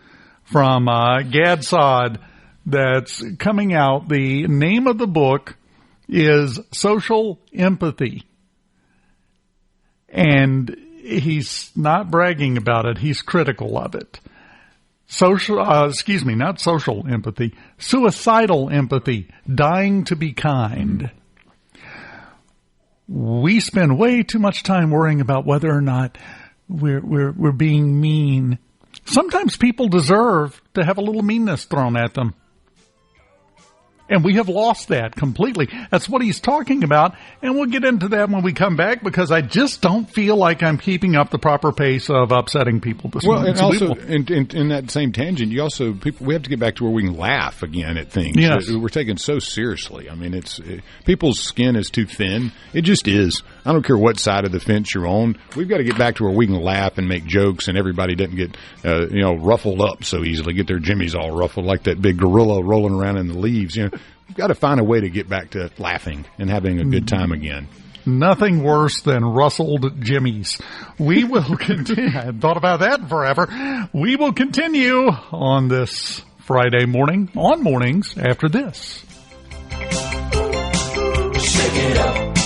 S4: from Gad Saad that's coming out. The name of the book is Social Empathy. And he's not bragging about it. He's critical of it. Not social empathy. Suicidal empathy. Dying to be kind. We spend way too much time worrying about whether or not we're being mean. Sometimes people deserve to have a little meanness thrown at them. And we have lost that completely. That's what he's talking about. And we'll get into that when we come back, because I just don't feel like I'm keeping up the proper pace of upsetting people this morning.
S5: And also, in that same tangent, we have to get back to where we can laugh again at things.
S4: Yes.
S5: We're taken so seriously. I mean, people's skin is too thin. It just is. I don't care what side of the fence you're on. We've got to get back to where we can laugh and make jokes, and everybody doesn't get, ruffled up so easily, get their jimmies all ruffled like that big gorilla rolling around in the leaves. We've got to find a way to get back to laughing and having a good time again.
S4: Nothing worse than rustled jimmies. We will continue. I hadn't thought about that forever. We will continue on this Friday morning, on mornings after this.
S7: Shake it up.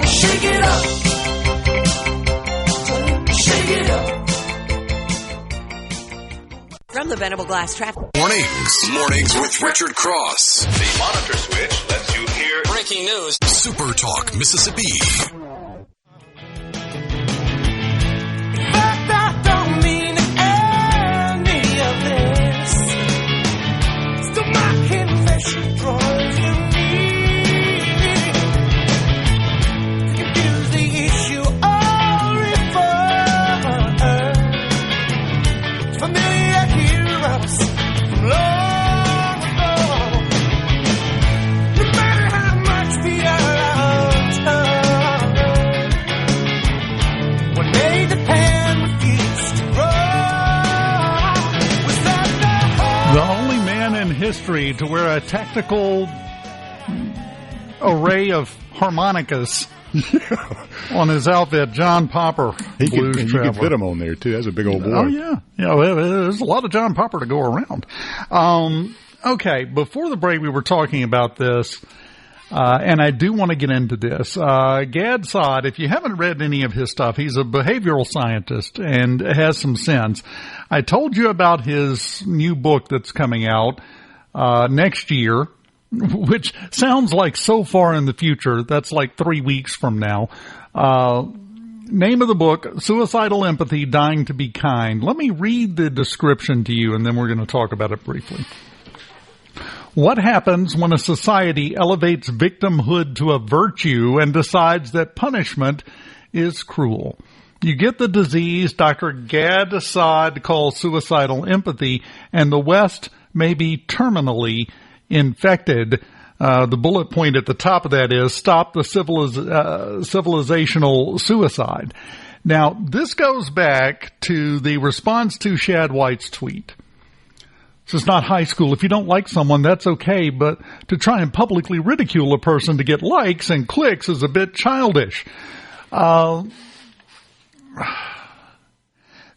S7: Shake it up. Shake it up.
S6: From the Venable Glass Traffic.
S1: Mornings with Richard Cross.
S9: The monitor switch lets you hear
S1: Breaking news. Super Talk, Mississippi.
S7: That don't mean any of this. Still my confession draws you near. Confuse the issue or refer. Familiar heroes from long ago. No matter how much we are when they depend refuse to grow. Was that
S4: The only man in history to wear a tactical array of harmonicas on his outfit, John Popper.
S5: You can fit him on there, too. That's a big old boy.
S4: Oh, yeah. There's a lot of John Popper to go around. Okay, before the break, we were talking about this, and I do want to get into this. Gad Saad, if you haven't read any of his stuff, he's a behavioral scientist and has some sense. I told you about his new book that's coming out next year, which sounds like so far in the future. That's like 3 weeks from now. Name of the book, Suicidal Empathy, Dying to be Kind. Let me read the description to you, and then we're going to talk about it briefly. What happens when a society elevates victimhood to a virtue and decides that punishment is cruel? You get the disease Dr. Gad Assad calls suicidal empathy, and the West may be terminally infected. The bullet point at the top of that is stop the civilizational suicide. Now, this goes back to the response to Shad White's tweet. This is not high school. If you don't like someone, that's okay, but to try and publicly ridicule a person to get likes and clicks is a bit childish.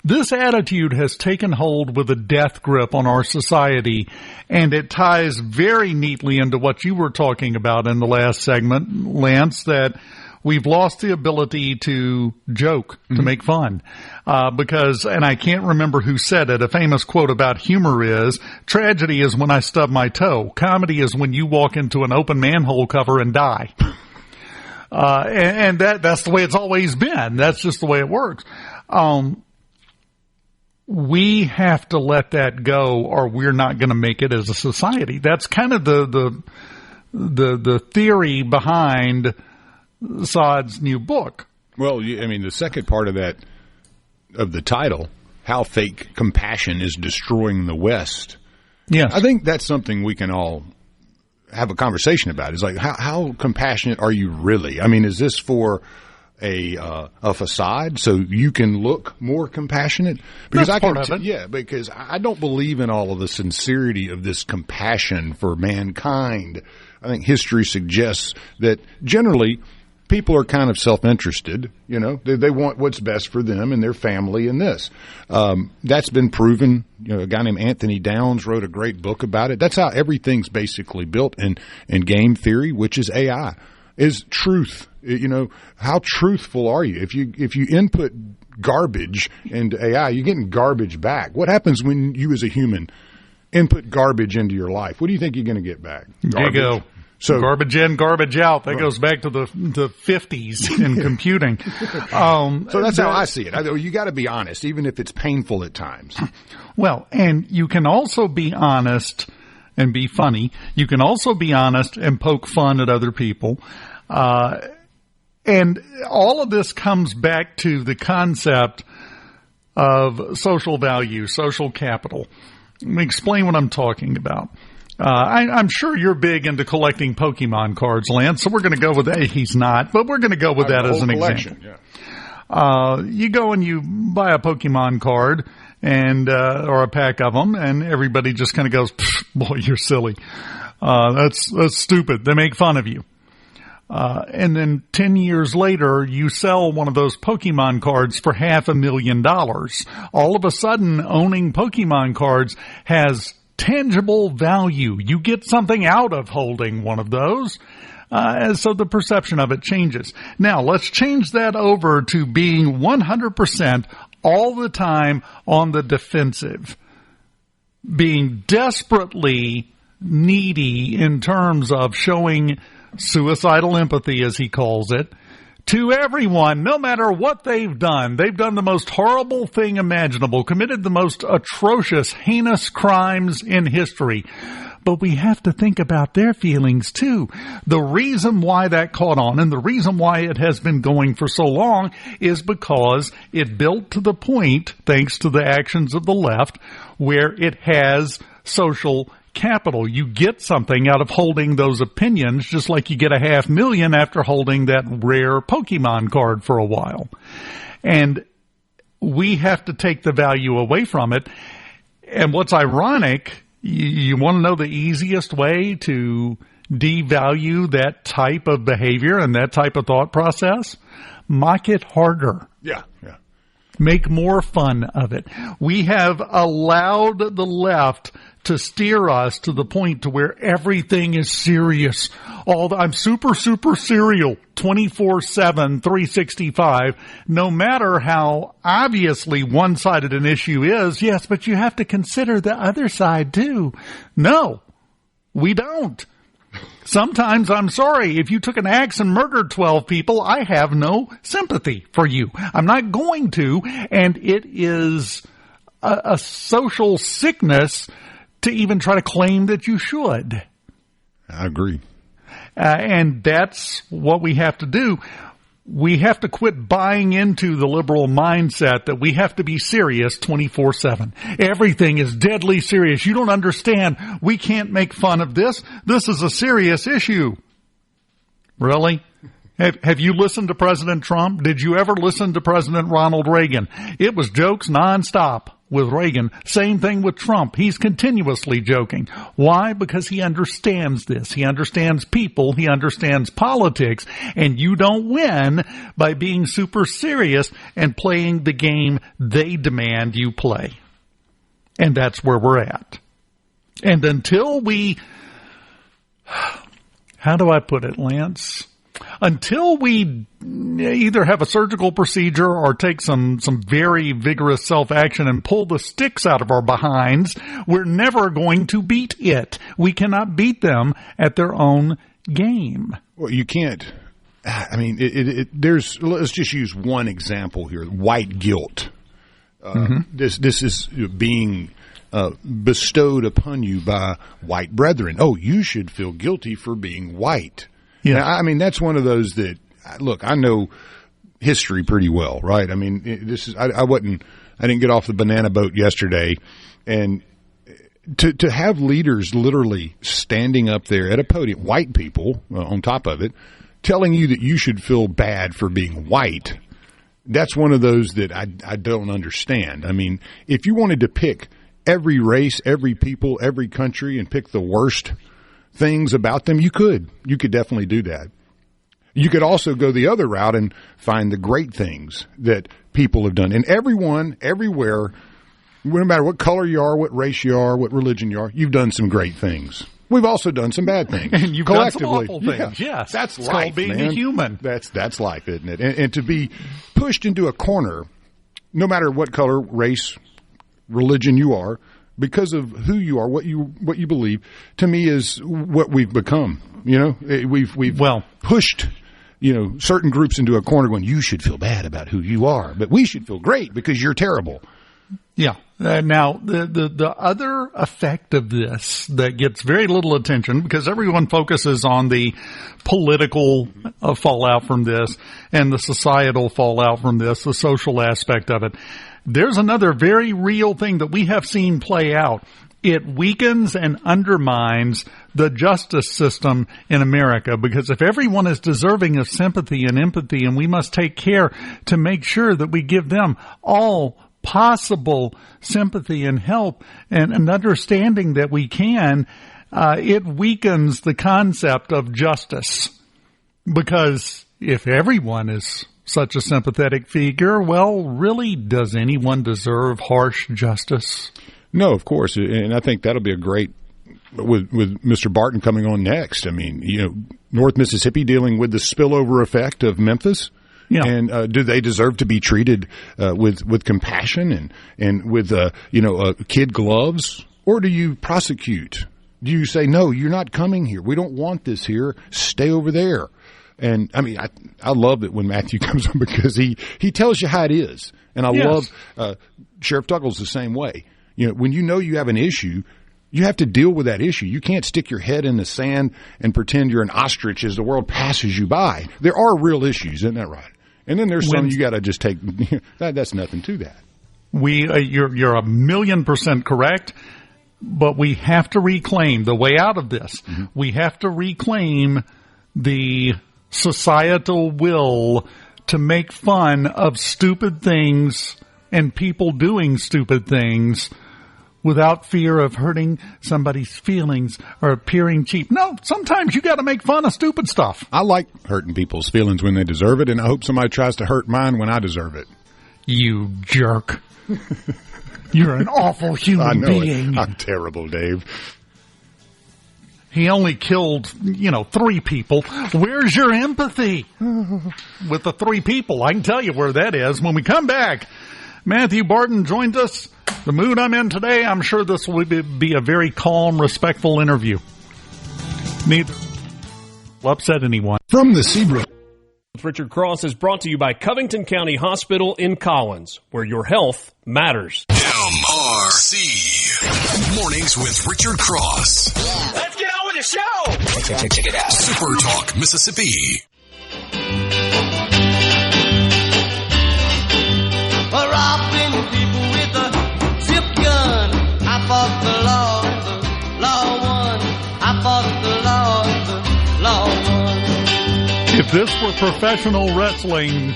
S4: This attitude has taken hold with a death grip on our society, and it ties very neatly into what you were talking about in the last segment, Lance, that we've lost the ability to joke, to make fun. Because, and I can't remember who said it, a famous quote about humor is, tragedy is when I stub my toe. Comedy is when you walk into an open manhole cover and die. And that's the way it's always been. That's just the way it works. We have to let that go, or we're not going to make it as a society. That's kind of the theory behind Assad's new book.
S5: Well, I mean, the second part of that, of the title, How Fake Compassion is Destroying the West.
S4: Yes.
S5: I think that's something we can all have a conversation about. It's like, how compassionate are you really? I mean, is this for a facade so you can look more compassionate? Because
S4: that's part of it.
S5: Yeah, because I don't believe in all of the sincerity of this compassion for mankind. I think history suggests that generally people are kind of self-interested. You know, they want what's best for them and their family and this. That's been proven. You know, a guy named Anthony Downs wrote a great book about it. That's how everything's basically built in game theory, which is AI, is truth. You know, how truthful are you? If you input garbage into AI, you're getting garbage back. What happens when you as a human input garbage into your life? What do you think you're going to get back? Garbage.
S4: There you go. So garbage in, garbage out. That goes back to the 50s in computing.
S5: So that's how I see it. You got to be honest, even if it's painful at times.
S4: Well, and you can also be honest and be funny. You can also be honest and poke fun at other people. And all of this comes back to the concept of social value, social capital. Let me explain what I'm talking about. I'm sure you're big into collecting Pokemon cards, Lance, so we're going to go with that. He's not, but we're going to go with that as an example. Yeah. You go and you buy a Pokemon card and or a pack of them, and everybody just kind of goes, boy, you're silly. That's stupid. They make fun of you. And then 10 years later, you sell one of those Pokemon cards for $500,000. All of a sudden, owning Pokemon cards has tangible value. You get something out of holding one of those. And so the perception of it changes. Now, let's change that over to being 100% all the time on the defensive. Being desperately needy in terms of showing suicidal empathy, as he calls it, to everyone, no matter what they've done. They've done the most horrible thing imaginable, committed the most atrocious, heinous crimes in history. But we have to think about their feelings, too. The reason why that caught on and the reason why it has been going for so long is because it built to the point, thanks to the actions of the left, where it has social capital. You get something out of holding those opinions, just like you get $500,000 after holding that rare Pokemon card for a while. And we have to take the value away from it. And what's ironic, you want to know the easiest way to devalue that type of behavior and that type of thought process? Mock it harder.
S5: Yeah.
S4: Make more fun of it. We have allowed the left to steer us to the point to where everything is serious. I'm super serial, 24/7, 365. No matter how obviously one-sided an issue is, yes, but you have to consider the other side too. No, we don't. Sometimes, I'm sorry, if you took an axe and murdered 12 people, I have no sympathy for you. I'm not going to, and it is a social sickness to even try to claim that you should.
S5: I agree.
S4: And that's what we have to do. We have to quit buying into the liberal mindset that we have to be serious 24/7. Everything is deadly serious. You don't understand. We can't make fun of this. This is a serious issue. Really? Have you listened to President Trump? Did you ever listen to President Ronald Reagan? It was jokes nonstop with Reagan. Same thing with Trump. He's continuously joking. Why? Because he understands this. He understands people. He understands politics. And you don't win by being super serious and playing the game they demand you play. And that's where we're at. And until we, how do I put it, Lance? Until we either have a surgical procedure or take some very vigorous self-action and pull the sticks out of our behinds, we're never going to beat it. We cannot beat them at their own game.
S5: Well, you can't. I mean, let's just use one example here. White guilt. This is being bestowed upon you by white brethren. Oh, you should feel guilty for being white. Yeah. Now, I mean, that's one of those that, look, I know history pretty well, right? I mean, I didn't get off the banana boat yesterday, and to have leaders literally standing up there at a podium, white people on top of it, telling you that you should feel bad for being white, that's one of those that I don't understand. I mean, if you wanted to pick every race, every people, every country, and pick the worst things about them, you could definitely do that. You could also go the other route and find the great things that people have done. And everyone, everywhere, no matter what color you are, what race you are, what religion you are, you've done some great things. We've also done some bad things.
S4: And you've done some awful things.
S5: Yeah,
S4: yes.
S5: That's
S4: it's
S5: life,
S4: called being
S5: man.
S4: a human.
S5: That's life, isn't it? And to be pushed into a corner, no matter what color, race, religion you are, because of who you are, what you believe, to me is what we've become. You know, we've pushed, certain groups into a corner going, you should feel bad about who you are, but we should feel great because you're terrible.
S4: Yeah. Now, the other effect of this that gets very little attention, because everyone focuses on the political fallout from this and the societal fallout from this, the social aspect of it. There's another very real thing that we have seen play out. It weakens and undermines the justice system in America, because if everyone is deserving of sympathy and empathy, and we must take care to make sure that we give them all possible sympathy and help and understanding that we can, it weakens the concept of justice. Because if everyone is such a sympathetic figure, well, really, does anyone deserve harsh justice?
S5: No, of course. And I think that'll be a great, with Mr. Barton coming on next. I mean, North Mississippi dealing with the spillover effect of Memphis. Yeah. And do they deserve to be treated with compassion and with kid gloves? Or do you prosecute? Do you say, no, you're not coming here. We don't want this here. Stay over there. And, I mean, I love it when Matthew comes on, because he tells you how it is. And I love Sheriff Tuggle's the same way. When you have an issue, you have to deal with that issue. You can't stick your head in the sand and pretend you're an ostrich as the world passes you by. There are real issues, isn't that right? And then there's some you got to just take. That's nothing to that.
S4: You're 1,000,000% correct. But we have to reclaim the way out of this. Mm-hmm. We have to reclaim the societal will to make fun of stupid things and people doing stupid things without fear of hurting somebody's feelings or appearing cheap. No, sometimes you got to make fun of stupid stuff.
S5: I like hurting people's feelings when they deserve it, and I hope somebody tries to hurt mine when I deserve it.
S4: You jerk. You're an awful human being.
S5: I'm terrible, Dave.
S4: He only killed, 3 people. Where's your empathy with the 3 people? I can tell you where that is. When we come back, Matthew Barton joins us. The mood I'm in today, I'm sure this will be a very calm, respectful interview. Neither will upset anyone.
S5: From the Seabrook.
S10: Richard Cross is brought to you by Covington County Hospital in Collins, where your health matters.
S1: MRC. Mornings with Richard Cross.
S7: Let's get on with
S11: the show.
S1: Check it out. Super Talk Mississippi.
S12: Robbing people with a zip gun. I fought the law, and the law won. I fought the law, and the law won.
S4: If this were professional wrestling,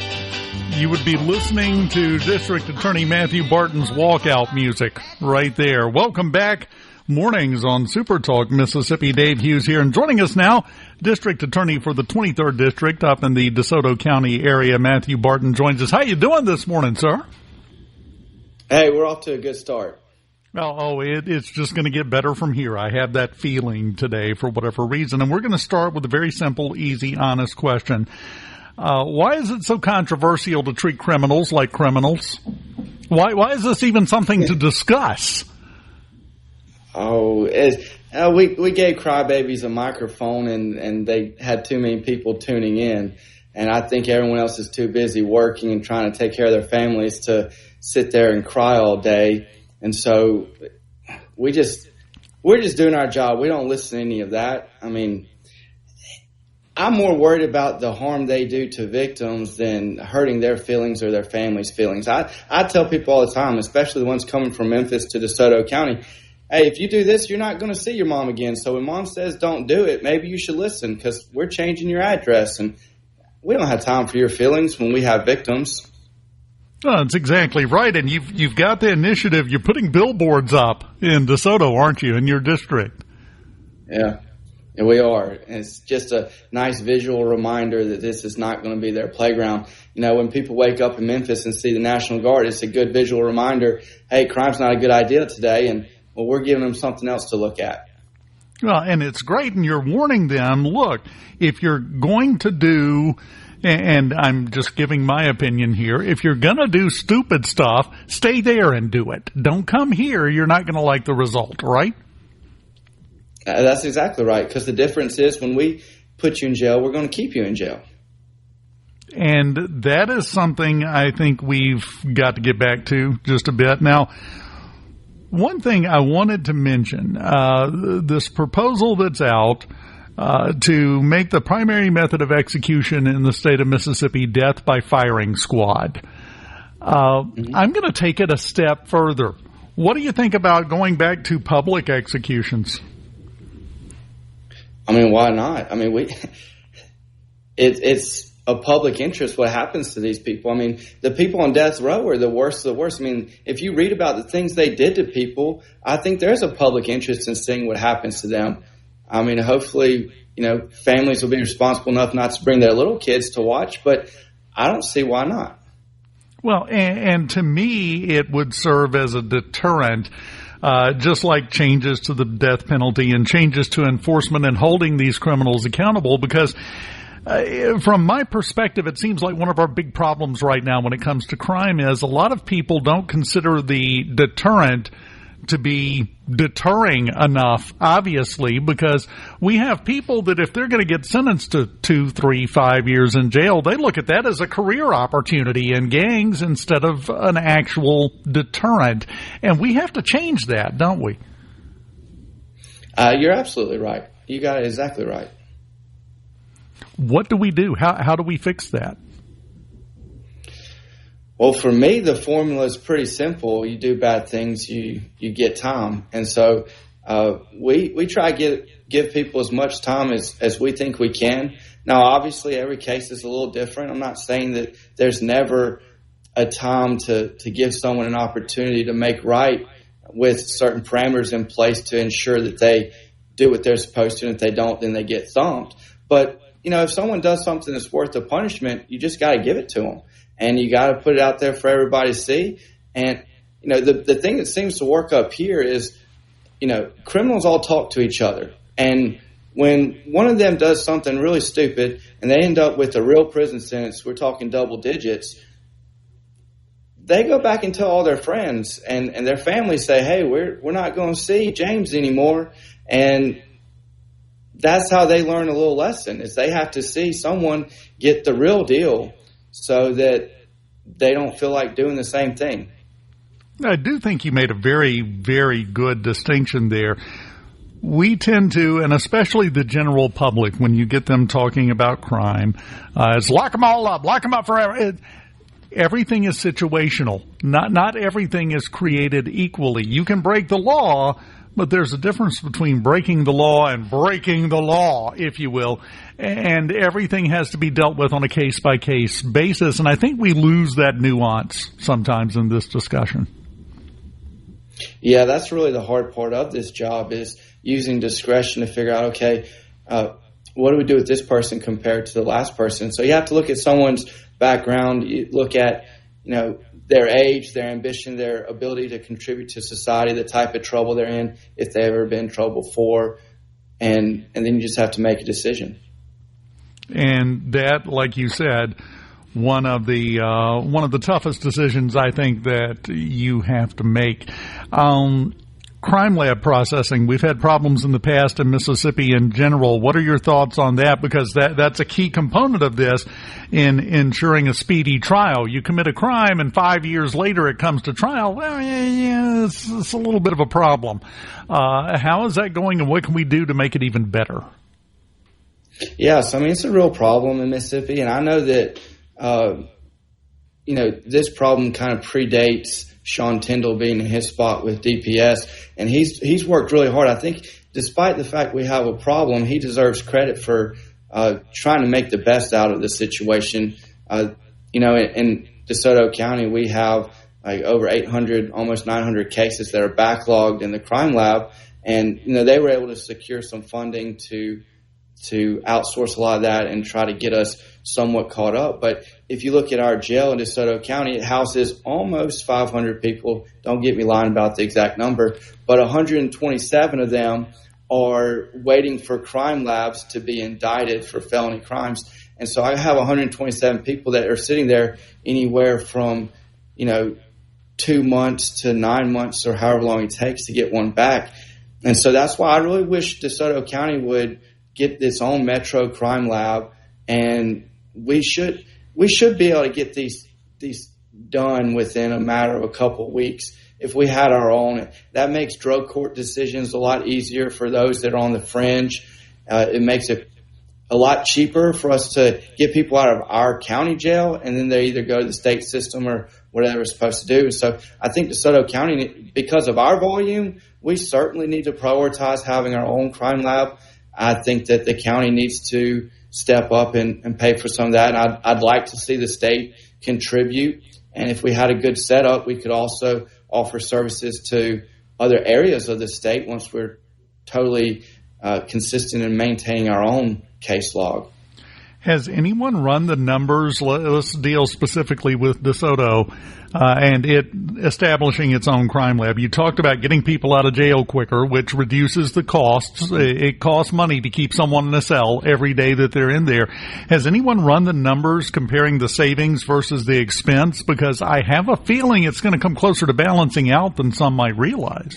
S4: you would be listening to District Attorney Matthew Barton's walkout music right there. Welcome back. Mornings on Super Talk Mississippi. Dave Hughes here, and joining us now, District Attorney for the 23rd District up in the DeSoto County area, Matthew Barton joins us. How you doing this morning, sir?
S13: Hey, we're off to a good start.
S4: It's just going to get better from here. I have that feeling today for whatever reason, and we're going to start with a very simple, easy, honest question. Why is it so controversial to treat criminals like criminals? Why is this even something to discuss?
S13: We gave crybabies a microphone and they had too many people tuning in. And I think everyone else is too busy working and trying to take care of their families to sit there and cry all day. And so we're just doing our job. We don't listen to any of that. I mean, I'm more worried about the harm they do to victims than hurting their feelings or their family's feelings. I tell people all the time, especially the ones coming from Memphis to DeSoto County, hey, if you do this, you're not going to see your mom again. So when mom says don't do it, maybe you should listen because we're changing your address. And we don't have time for your feelings when we have victims.
S4: Oh, that's exactly right. And you've got the initiative. You're putting billboards up in DeSoto, aren't you, in your district?
S13: Yeah, we are. And it's just a nice visual reminder that this is not going to be their playground. You know, when people wake up in Memphis and see the National Guard, it's a good visual reminder, hey, crime's not a good idea today. And well, we're giving them something else to look at.
S4: Well, and it's great, and you're warning them, look, if you're going to do, and I'm just giving my opinion here, if you're going to do stupid stuff, stay there and do it. Don't come here. You're not going to like the result, right?
S13: That's exactly right, because the difference is when we put you in jail, we're going to keep you in jail.
S4: And that is something I think we've got to get back to just a bit. Now, one thing I wanted to mention, this proposal that's out to make the primary method of execution in the state of Mississippi death by firing squad. I'm going to take it a step further. What do you think about going back to public executions?
S13: I mean, why not? I mean, it's a public interest what happens to these people. I mean, the people on death row are the worst of the worst. I mean, if you read about the things they did to people, I think there's a public interest in seeing what happens to them. I mean, hopefully, families will be responsible enough not to bring their little kids to watch, but I don't see why not.
S4: Well, and to me, it would serve as a deterrent, just like changes to the death penalty and changes to enforcement and holding these criminals accountable, because from my perspective, it seems like one of our big problems right now when it comes to crime is a lot of people don't consider the deterrent to be deterring enough, obviously, because we have people that if they're going to get sentenced to 2, 3, 5 years in jail, they look at that as a career opportunity in gangs instead of an actual deterrent. And we have to change that, don't we?
S13: You're absolutely right. You got it exactly right.
S4: What do we do? How do we fix that?
S13: Well, for me, the formula is pretty simple. You do bad things, you get time. And so we try to give people as much time as we think we can. Now, obviously, every case is a little different. I'm not saying that there's never a time to give someone an opportunity to make right with certain parameters in place to ensure that they do what they're supposed to, and if they don't, then they get thumped. But if someone does something that's worth the punishment, you just got to give it to them. And you got to put it out there for everybody to see. And, the thing that seems to work up here is, criminals all talk to each other. And when one of them does something really stupid and they end up with a real prison sentence, we're talking double digits, they go back and tell all their friends and their families say, hey, we're not going to see James anymore. And that's how they learn a little lesson, is they have to see someone get the real deal so that they don't feel like doing the same thing. I
S4: do think you made a very, very good distinction there. we tend to, and especially the general public, when you get them talking about crime, it's lock them all up, lock them up forever. Everything is situational. Not everything is created equally. You can break the law, but there's a difference between breaking the law and breaking the law, if you will. And everything has to be dealt with on a case-by-case basis. And I think we lose that nuance sometimes in this discussion.
S13: Yeah, that's really the hard part of this job, is using discretion to figure out, okay, what do we do with this person compared to the last person? So you have to look at someone's background, you look at, their age, their ambition, their ability to contribute to society, the type of trouble they're in, if they've ever been in trouble before, and then you just have to make a decision. And that, like you said, one of the toughest decisions I think that you have to make. Crime lab processing. We've had problems in the past in Mississippi in general. What are your thoughts on that? Because that's a key component of this in ensuring a speedy trial. You commit a crime and 5 years later it comes to trial. Well, yeah, it's a little bit of a problem. How is that going, and what can we do to make it even better? Yes, I mean, it's a real problem in Mississippi, and I know that, this problem kind of predates Sean Tyndall being in his spot with DPS, and he's worked really hard. I think despite the fact we have a problem, he deserves credit for trying to make the best out of the situation. In DeSoto County, we have like over 800, almost 900 cases that are backlogged in the crime lab, and they were able to secure some funding to outsource a lot of that and try to get us somewhat caught up. But if you look at our jail in DeSoto County, it houses almost 500 people. Don't get me lying about the exact number, but 127 of them are waiting for crime labs to be indicted for felony crimes. And so I have 127 people that are sitting there anywhere from, 2 months to 9 months or however long it takes to get one back. And so that's why I really wish DeSoto County would get its own metro crime lab, and we should be able to get these done within a matter of a couple of weeks. If we had our own, that makes drug court decisions a lot easier for those that are on the fringe. It makes it a lot cheaper for us to get people out of our county jail, and then they either go to the state system or whatever it's supposed to do. So I think DeSoto County, because of our volume, we certainly need to prioritize having our own crime lab. I think that the county needs to step up and pay for some of that. And I'd like to see the state contribute. And if we had a good setup, we could also offer services to other areas of the state once we're totally consistent in maintaining our own case log.
S4: Has anyone run the numbers? Let's deal specifically with DeSoto and it establishing its own crime lab. You talked about getting people out of jail quicker, which reduces the costs. It costs money to keep someone in a cell every day that they're in there. Has anyone run the numbers comparing the savings versus the expense? Because I have a feeling it's going to come closer to balancing out than some might realize.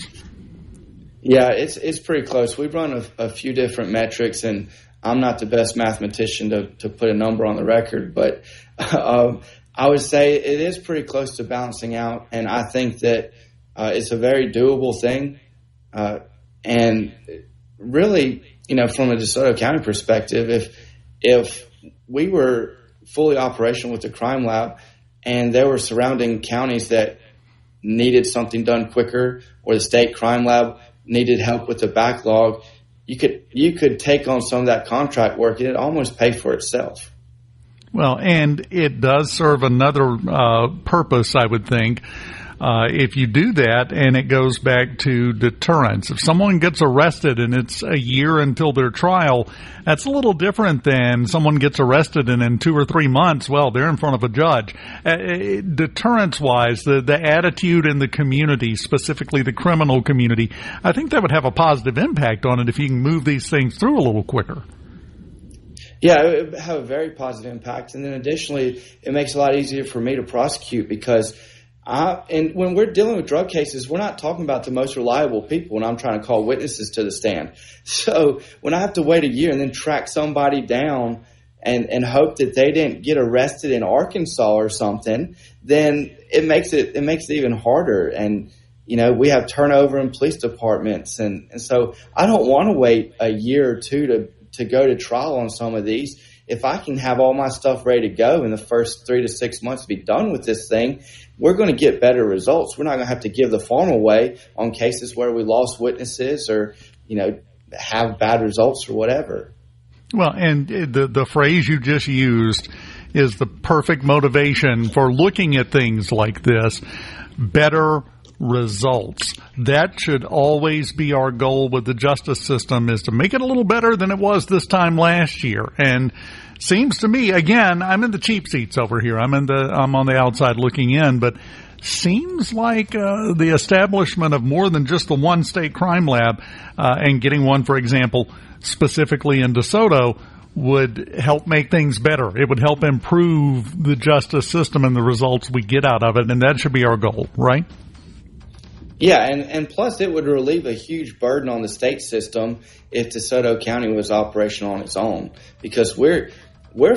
S13: Yeah, it's pretty close. We've run a few different metrics, and I'm not the best mathematician to put a number on the record, but I would say it is pretty close to balancing out, and I think that it's a very doable thing. And really, from a DeSoto County perspective, if we were fully operational with the crime lab and there were surrounding counties that needed something done quicker, or the state crime lab needed help with the backlog, you could take on some of that contract work and it almost pay for itself.
S4: Well, and it does serve another purpose, I would think, if you do that, and it goes back to deterrence. If someone gets arrested and it's a year until their trial, that's a little different than someone gets arrested and in 2 or 3 months, well, they're in front of a judge. Deterrence-wise, the attitude in the community, specifically the criminal community, I think that would have a positive impact on it if you can move these things through a little quicker.
S13: Yeah, it would have a very positive impact. And then additionally, it makes it a lot easier for me to prosecute because and when we're dealing with drug cases, we're not talking about the most reliable people when I'm trying to call witnesses to the stand. So when I have to wait a year and then track somebody down and hope that they didn't get arrested in Arkansas or something, then it makes it even harder. And, we have turnover in police departments. And so I don't want to wait a year or two to go to trial on some of these. If I can have all my stuff ready to go in the first 3 to 6 months to be done with this thing, we're going to get better results. We're not going to have to give the farm away on cases where we lost witnesses or, have bad results or whatever.
S4: Well, and the phrase you just used is the perfect motivation for looking at things like this. Better results. That should always be our goal with the justice system, is to make it a little better than it was this time last year. And seems to me, again, I'm in the cheap seats over here. I'm on the outside looking in, but seems like the establishment of more than just the one state crime lab and getting one, for example, specifically in DeSoto, would help make things better. It would help improve the justice system and the results we get out of it, and that should be our goal, right?
S13: Yeah, and plus it would relieve a huge burden on the state system if DeSoto County was operational on its own, because we're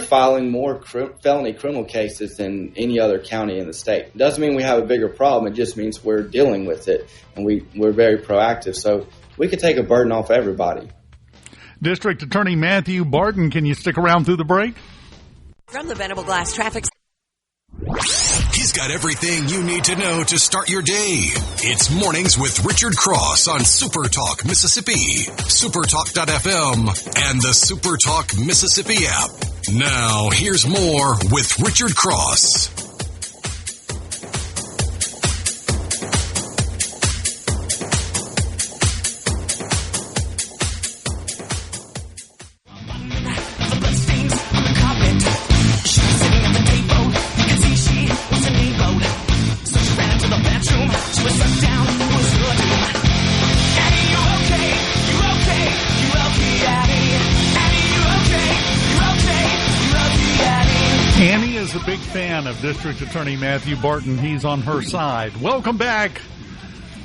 S13: filing more felony criminal cases than any other county in the state. It doesn't mean we have a bigger problem. It just means we're dealing with it, and we're very proactive. So we could take a burden off everybody.
S4: District Attorney Matthew Barton, can you stick around through the break?
S6: From the Venable Glass Traffic.
S1: He's got everything you need to know to start your day. It's Mornings with Richard Cross on SuperTalk Mississippi, supertalk.fm, and the SuperTalk Mississippi app. Now, here's more with Richard Cross.
S4: Annie is a big fan of District Attorney Matthew Barton. He's on her side. Welcome back.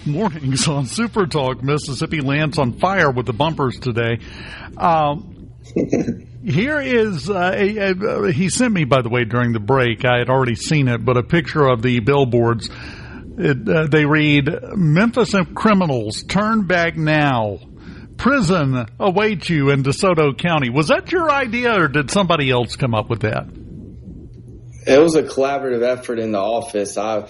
S4: Mornings on Super Talk Mississippi. Lance on fire with the bumpers today. Here is, he sent me, by the way, during the break. I had already seen it, but a picture of the billboards. They read, Memphis criminals, turn back now. Prison awaits you in DeSoto County. Was that your idea, or did somebody else come up with that?
S13: It was a collaborative effort in the office. I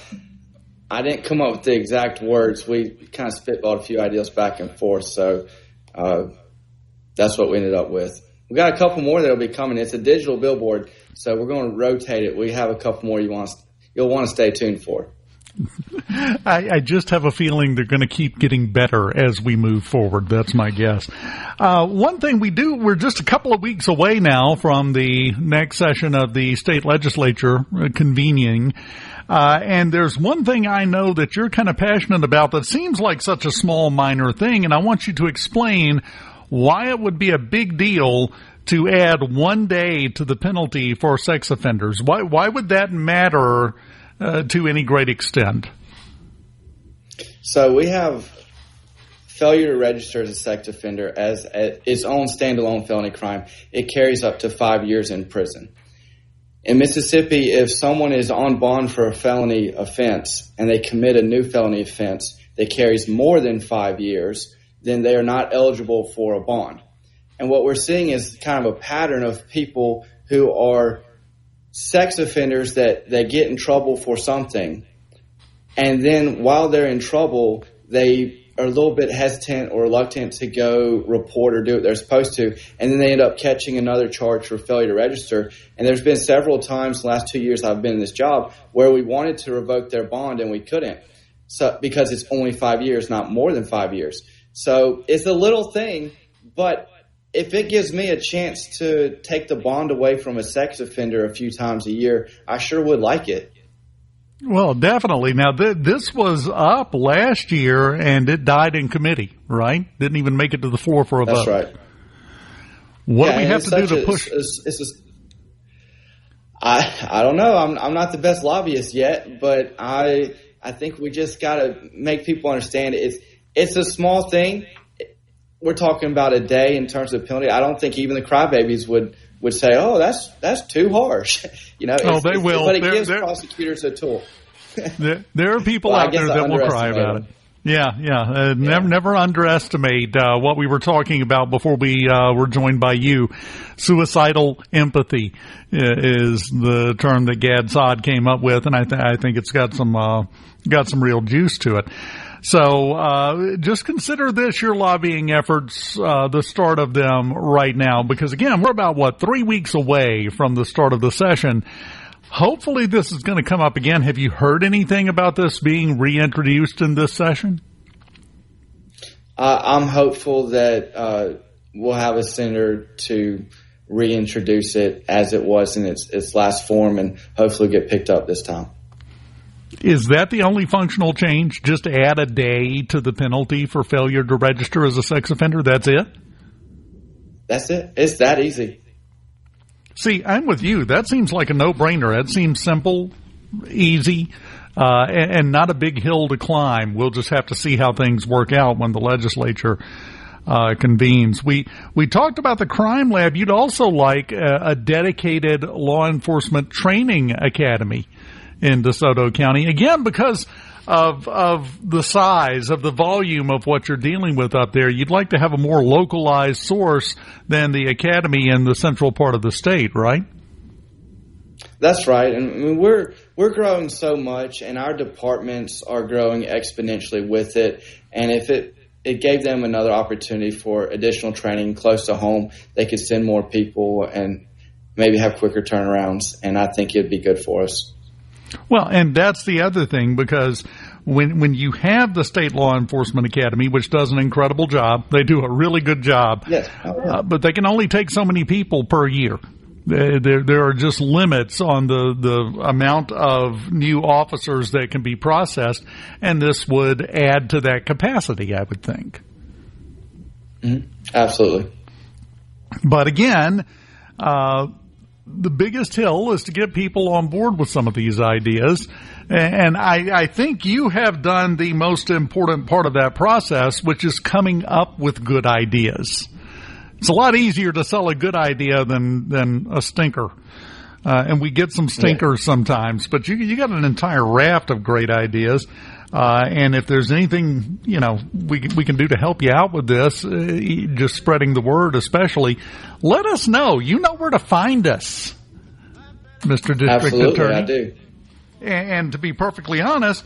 S13: didn't come up with the exact words. We kind of spitballed a few ideas back and forth, so that's what we ended up with. We got a couple more that will be coming. It's a digital billboard, so we're going to rotate it. We have a couple more you'll want to stay tuned for.
S4: I just have a feeling they're going to keep getting better as we move forward. That's my guess. One thing we're just a couple of weeks away now from the next session of the state legislature convening. And there's one thing I know that you're kind of passionate about that seems like such a small, minor thing. And I want you to explain why it would be a big deal to add 1 day to the penalty for sex offenders. Why would that matter to any great extent?
S13: So we have failure to register as a sex offender as its own standalone felony crime. It carries up to 5 years in prison. In Mississippi, if someone is on bond for a felony offense and they commit a new felony offense that carries more than 5 years, then they are not eligible for a bond. And what we're seeing is kind of a pattern of people who are sex offenders that they get in trouble for something, and then while they're in trouble, they are a little bit hesitant or reluctant to go report or do what they're supposed to, and then they end up catching another charge for failure to register. And there's been several times the last 2 years I've been in this job where we wanted to revoke their bond and we couldn't, so because it's only 5 years, not more than 5 years. So it's a little thing, but if it gives me a chance to take the bond away from a sex offender a few times a year, I sure would like it.
S4: Well, definitely. Now, this was up last year, and it died in committee, right? Didn't even make it to the floor for a vote.
S13: That's right.
S4: What do we have to do to push?
S13: I don't know. I'm not the best lobbyist yet, but I think we just got to make people understand it's a small thing. We're talking about a day in terms of penalty. I don't think even the crybabies would say, "Oh, that's too harsh."
S4: They will.
S13: But it gives prosecutors a tool.
S4: There are people out there that will cry about it. Yeah. Never underestimate what we were talking about before we were joined by you. Suicidal empathy is the term that Gad Saad came up with, and I think it's got some real juice to it. So just consider this your lobbying efforts, the start of them right now, because again, we're about 3 weeks away from the start of the session. Hopefully this is going to come up again. Have you heard anything about this being reintroduced in this session?
S13: I'm hopeful that we'll have a senator to reintroduce it as it was in its last form, and hopefully get picked up this time.
S4: Is that the only functional change? Just add a day to the penalty for failure to register as a sex offender? That's it?
S13: That's it. It's that easy.
S4: See, I'm with you. That seems like a no-brainer. That seems simple, easy, and not a big hill to climb. We'll just have to see how things work out when the legislature convenes. We talked about the crime lab. You'd also like a dedicated law enforcement training academy in DeSoto County, again, because of the size, of the volume of what you're dealing with up there. You'd like to have a more localized source than the academy in the central part of the state, right?
S13: That's right. And I mean, we're growing so much, and our departments are growing exponentially with it. And if it gave them another opportunity for additional training close to home, they could send more people and maybe have quicker turnarounds, and I think it'd be good for us.
S4: Well, and that's the other thing, because when you have the State Law Enforcement Academy, which does an incredible job, they do a really good job,
S13: yes.
S4: But they can only take so many people per year. There are just limits on the amount of new officers that can be processed, and this would add to that capacity, I would think.
S13: Mm-hmm. Absolutely.
S4: But again, the biggest hill is to get people on board with some of these ideas. And I think you have done the most important part of that process, which is coming up with good ideas. It's a lot easier to sell a good idea than a stinker. And we get some stinkers sometimes, but you got an entire raft of great ideas. And if there's anything, we can do to help you out with this, just spreading the word especially, let us know. You know where to find us, Mr. District
S13: Absolutely,
S4: Attorney.
S13: I do.
S4: And to be perfectly honest,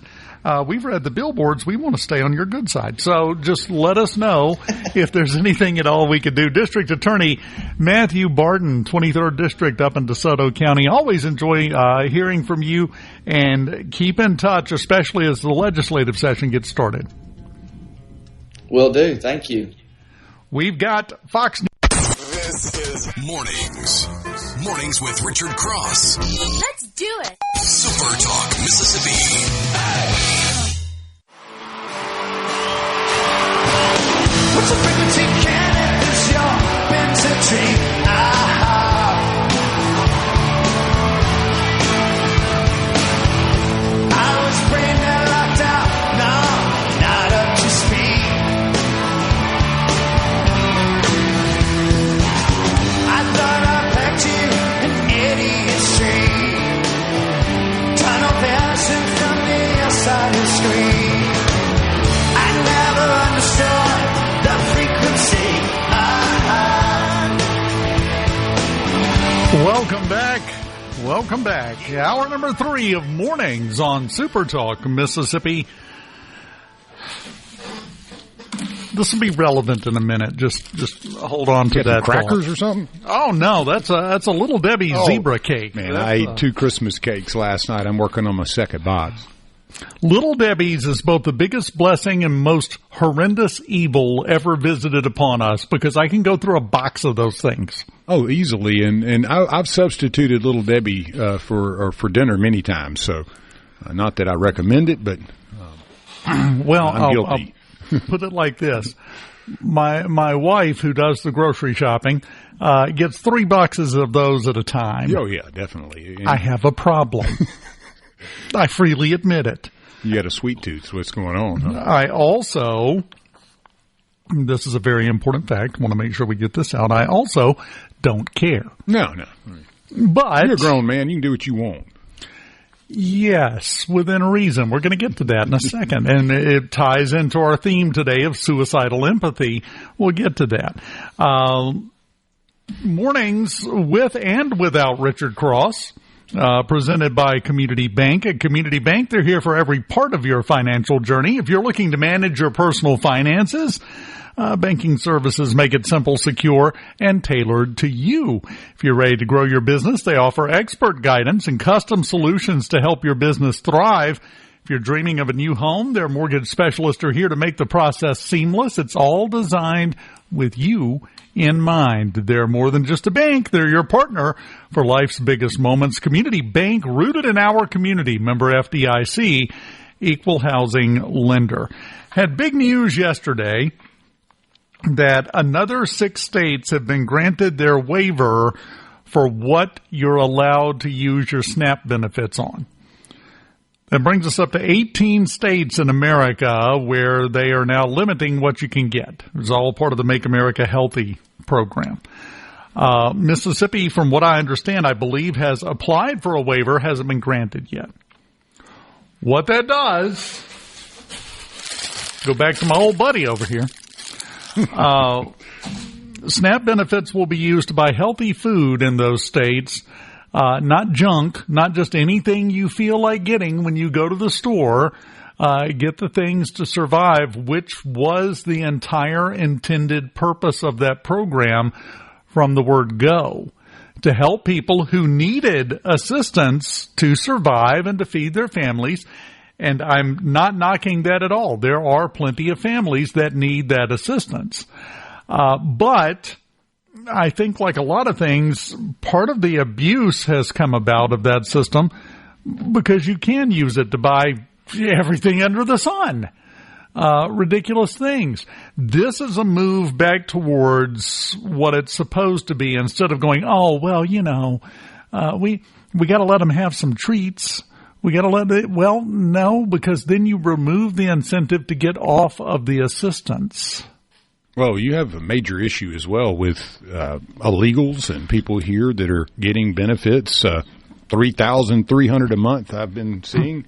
S4: we've read the billboards. We want to stay on your good side. So just let us know if there's anything at all we could do. District Attorney Matthew Barton, 23rd District up in DeSoto County. Always enjoy hearing from you, and keep in touch, especially as the legislative session gets started.
S13: Will do. Thank you.
S4: We've got Fox News.
S1: This is Mornings with Richard Cross.
S11: Let's do it.
S1: Super Talk, Mississippi.
S7: What's a frequency cannon? Is your vintage I was brain dead, locked out. No, not up to speed. I thought I packed you an idiot street. Tunnel passing from the outside of the screen. I never understood the frequency.
S4: Welcome back. Hour number 3 of Mornings on Super Talk, Mississippi. This will be relevant in a minute. Just hold on to that.
S5: Crackers or something?
S4: Oh no, that's a Little Debbie zebra cake.
S5: Man, I ate 2 Christmas cakes last night. I'm working on my second box.
S4: Little Debbie's is both the biggest blessing and most horrendous evil ever visited upon us, because I can go through a box of those things.
S5: Oh, easily, and I've substituted Little Debbie for dinner many times. So, not that I recommend it, but
S4: well,
S5: I'm guilty.
S4: I'll put it like this: my wife, who does the grocery shopping, gets 3 boxes of those at a time.
S5: Oh yeah, definitely.
S4: I have a problem. I freely admit it.
S5: You got a sweet tooth, so what's going on? Huh?
S4: I also, this is a very important fact, want to make sure we get this out, I also don't care.
S5: No.
S4: But
S5: you're a grown man. You can do what you want.
S4: Yes, within reason. We're going to get to that in a second. And it ties into our theme today of suicidal empathy. We'll get to that. Mornings with and without Richard Cross, presented by Community Bank. At Community Bank, they're here for every part of your financial journey. If you're looking to manage your personal finances, banking services make it simple, secure, and tailored to you. If you're ready to grow your business, they offer expert guidance and custom solutions to help your business thrive. If you're dreaming of a new home, their mortgage specialists are here to make the process seamless. It's all designed with you in mind. They're more than just a bank. They're your partner for life's biggest moments. Community Bank, rooted in our community. Member FDIC, equal housing lender. Had big news yesterday that another 6 states have been granted their waiver for what you're allowed to use your SNAP benefits on. That brings us up to 18 states in America where they are now limiting what you can get. It's all part of the Make America Healthy program. Mississippi, from what I understand, I believe has applied for a waiver, hasn't been granted yet. What that does, go back to my old buddy over here. SNAP benefits will be used to buy healthy food in those states, not junk, not just anything you feel like getting when you go to the store. Get the things to survive, which was the entire intended purpose of that program from the word go, to help people who needed assistance to survive and to feed their families. And I'm not knocking that at all. There are plenty of families that need that assistance. But I think, like a lot of things, part of the abuse has come about of that system because you can use it to buy everything under the sun. Ridiculous things. This is a move back towards what it's supposed to be, instead of going, oh, well, we got to let them have some treats. We got to let it, well, no, because then you remove the incentive to get off of the assistance.
S5: Well, you have a major issue as well with illegals and people here that are getting benefits, $3,300 a month I've been seeing,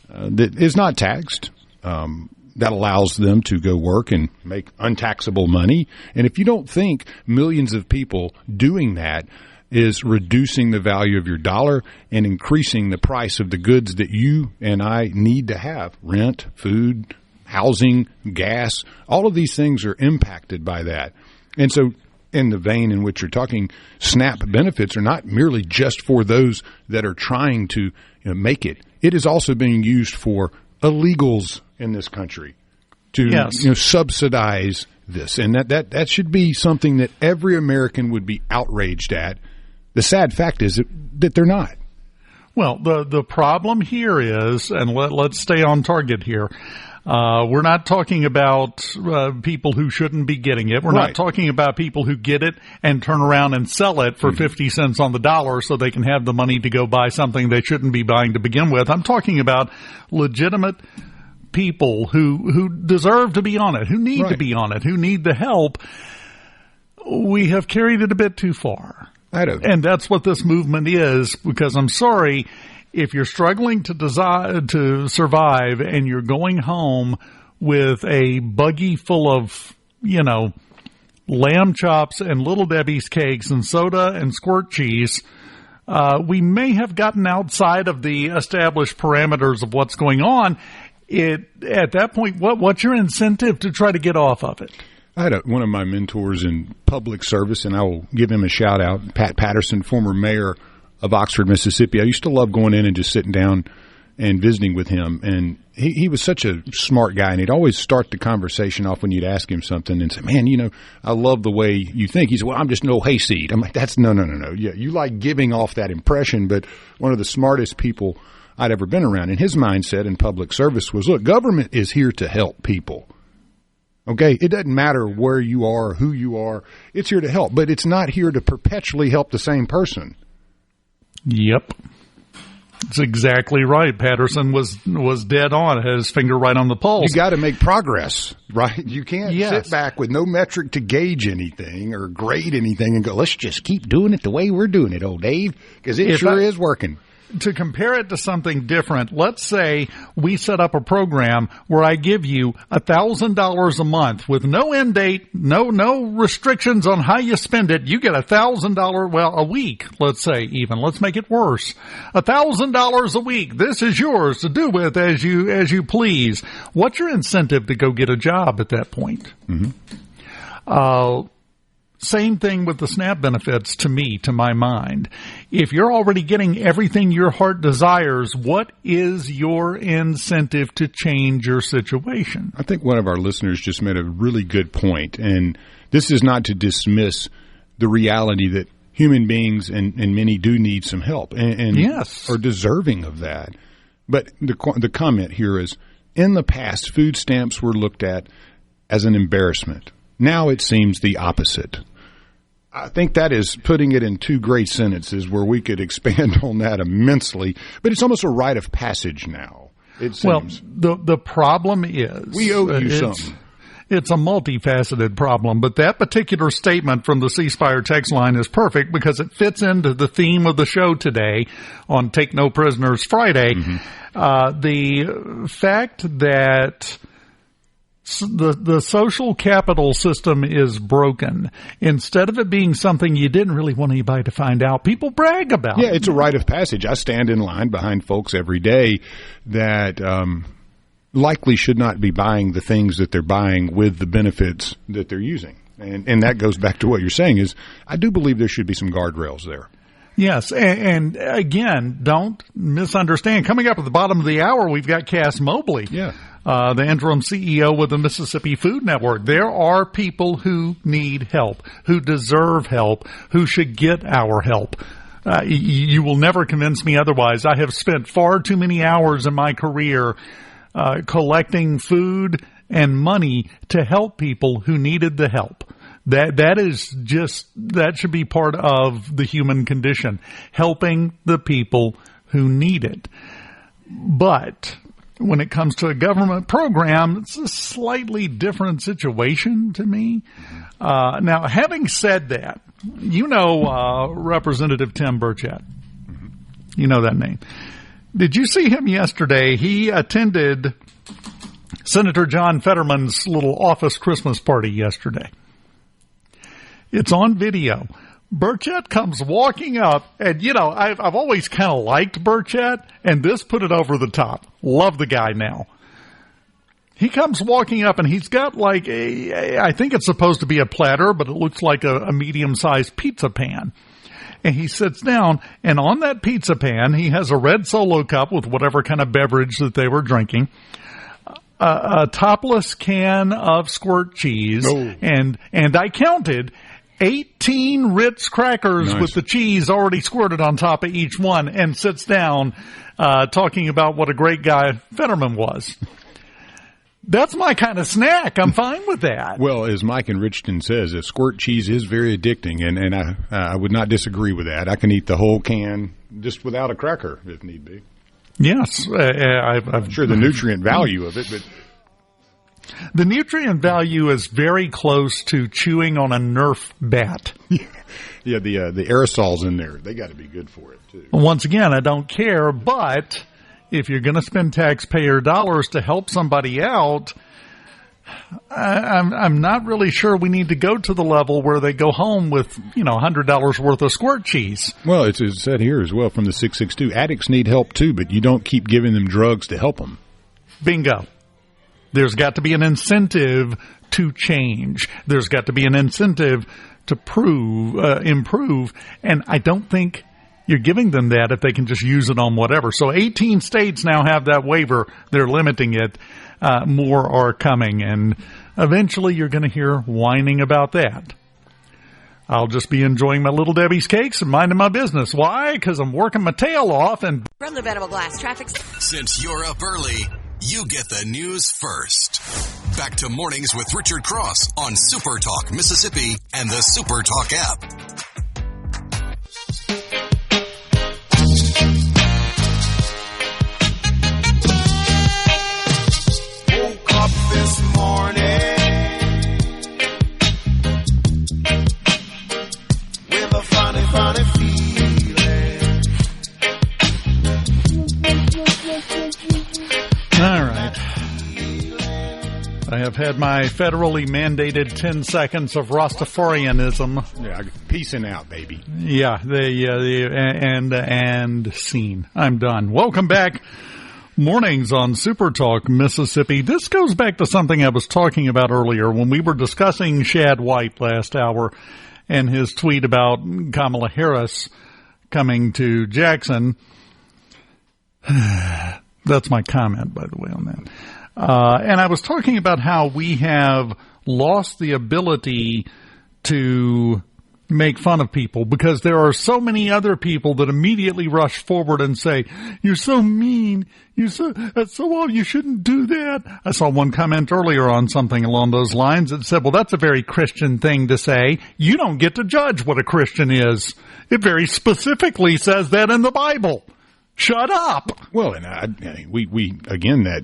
S5: that is not taxed. That allows them to go work and make untaxable money. And if you don't think millions of people doing that is reducing the value of your dollar and increasing the price of the goods that you and I need to have, rent, food, housing, gas, all of these things are impacted by that. And so in the vein in which you're talking, SNAP benefits are not merely just for those that are trying to make it. It is also being used for illegals in this country to subsidize this. And that should be something that every American would be outraged at. The sad fact is that they're not.
S4: Well, the problem here is, and let's stay on target here, we're not talking about people who shouldn't be getting it. We're not talking about people who get it and turn around and sell it for 50 cents on the dollar so they can have the money to go buy something they shouldn't be buying to begin with. I'm talking about legitimate people who deserve to be on it, who need to be on it, who need the help. We have carried it a bit too far. And that's what this movement is, because I'm sorry, if you're struggling to survive and you're going home with a buggy full of, lamb chops and Little Debbie's cakes and soda and squirt cheese, we may have gotten outside of the established parameters of what's going on. At that point, what's your incentive to try to get off of it?
S5: I had one of my mentors in public service, and I will give him a shout out, Pat Patterson, former mayor of Oxford, Mississippi. I used to love going in and just sitting down and visiting with him. And he was such a smart guy, and he'd always start the conversation off when you'd ask him something and say, man, I love the way you think. He said, well, I'm just no hayseed. I'm like, that's no. Yeah, you like giving off that impression, but one of the smartest people I'd ever been around. And his mindset in public service was, look, government is here to help people. Okay, it doesn't matter where you are, who you are. It's here to help, but it's not here to perpetually help the same person.
S4: Yep. That's exactly right. Patterson was dead on, had his finger right on the pulse.
S5: You got to make progress, right? You can't sit back with no metric to gauge anything or grade anything and go, let's just keep doing it the way we're doing it, old Dave, because it is working.
S4: to compare it to something different, let's say we set up a program where I give you $1,000 a month with no end date, no restrictions on how you spend it. You get $1,000, well, a week, let's say even. Let's make it worse. $1,000 a week. This is yours to do with as you please. What's your incentive to go get a job at that point? Mm-hmm. Same thing with the SNAP benefits to my mind. If you're already getting everything your heart desires, what is your incentive to change your situation?
S5: I think one of our listeners just made a really good point, and this is not to dismiss the reality that human beings and many do need some help and
S4: yes,
S5: are deserving of that. But the comment here is, in the past, food stamps were looked at as an embarrassment. Now it seems the opposite. I think that is putting it in two great sentences where we could expand on that immensely, but it's almost a rite of passage now, it seems.
S4: Well, the problem is
S5: we owe you something.
S4: It's a multifaceted problem, but that particular statement from the C Spire text line is perfect because it fits into the theme of the show today on Take No Prisoners Friday. Mm-hmm. The fact that the social capital system is broken. Instead of it being something you didn't really want anybody to find out, people brag about.
S5: Yeah, it's a rite of passage. I stand in line behind folks every day that likely should not be buying the things that they're buying with the benefits that they're using. And that goes back to what you're saying is I do believe there should be some guardrails there.
S4: Yes, and again, don't misunderstand. Coming up at the bottom of the hour, we've got Cass Mobley.
S5: Yeah.
S4: The interim CEO with the Mississippi Food Network. There are people who need help, who deserve help, who should get our help. You will never convince me otherwise. I have spent far too many hours in my career collecting food and money to help people who needed the help. That should be part of the human condition, helping the people who need it. But when it comes to a government program, it's a slightly different situation to me. Now, having said that, Representative Tim Burchett. You know that name. Did you see him yesterday? He attended Senator John Fetterman's little office Christmas party yesterday. It's on video. Burchett comes walking up, and, I've always kind of liked Burchett, and this put it over the top. Love the guy now. He comes walking up, and he's got I think it's supposed to be a platter, but it looks like a medium-sized pizza pan. And he sits down, and on that pizza pan, he has a red Solo cup with whatever kind of beverage that they were drinking, a topless can of squirt cheese, and I counted 18 Ritz crackers with the cheese already squirted on top of each one, and sits down talking about what a great guy Fetterman was. That's my kind of snack. I'm fine with that.
S5: Well, as Mike in Richton says, squirt cheese is very addicting, and I would not disagree with that. I can eat the whole can just without a cracker if need be.
S4: Yes. I'm
S5: sure the nutrient value of it, but
S4: the nutrient value is very close to chewing on a Nerf bat.
S5: Yeah, the aerosols in there, they got to be good for it, too.
S4: Once again, I don't care, but if you're going to spend taxpayer dollars to help somebody out, I'm not really sure we need to go to the level where they go home with, $100 worth of squirt cheese.
S5: Well, it's said here as well from the 662, addicts need help, too, but you don't keep giving them drugs to help them.
S4: Bingo. There's got to be an incentive to change. There's got to be an incentive to improve. And I don't think you're giving them that if they can just use it on whatever. So 18 states now have that waiver. They're limiting it. More are coming. And eventually you're going to hear whining about that. I'll just be enjoying my Little Debbie's cakes and minding my business. Why? Because I'm working my tail off. And
S6: from the Venable Glass Traffic.
S1: Since you're up early, you get the news first. Back to Mornings with Richard Cross on SuperTalk Mississippi and the SuperTalk app.
S7: Woke up this morning with a funny feeling.
S4: have had my federally mandated 10 seconds of Rastafarianism.
S5: Yeah, peacing out, baby.
S4: Yeah, and scene. I'm done. Welcome back. Mornings on SuperTalk Mississippi. This goes back to something I was talking about earlier when we were discussing Shad White last hour and his tweet about Kamala Harris coming to Jackson. That's my comment, by the way, on that. And I was talking about how we have lost the ability to make fun of people because there are so many other people that immediately rush forward and say, "You're so mean. That's so old. You shouldn't do that." I saw one comment earlier on something along those lines that said, "Well, that's a very Christian thing to say. You don't get to judge what a Christian is. It very specifically says that in the Bible. Shut up."
S5: Well, and we again, that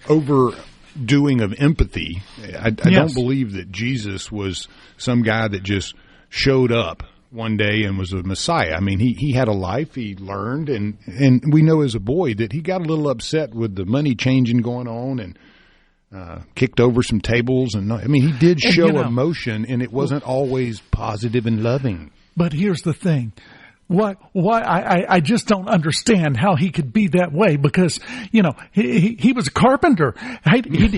S5: overdoing of empathy. I don't believe that Jesus was some guy that just showed up one day and was a Messiah. I mean, he had a life, he learned, and we know as a boy that he got a little upset with the money changing going on and kicked over some tables. And I mean, he did show emotion, and it wasn't always positive and loving.
S4: But here's the thing. Why I just don't understand how he could be that way because, he was a carpenter.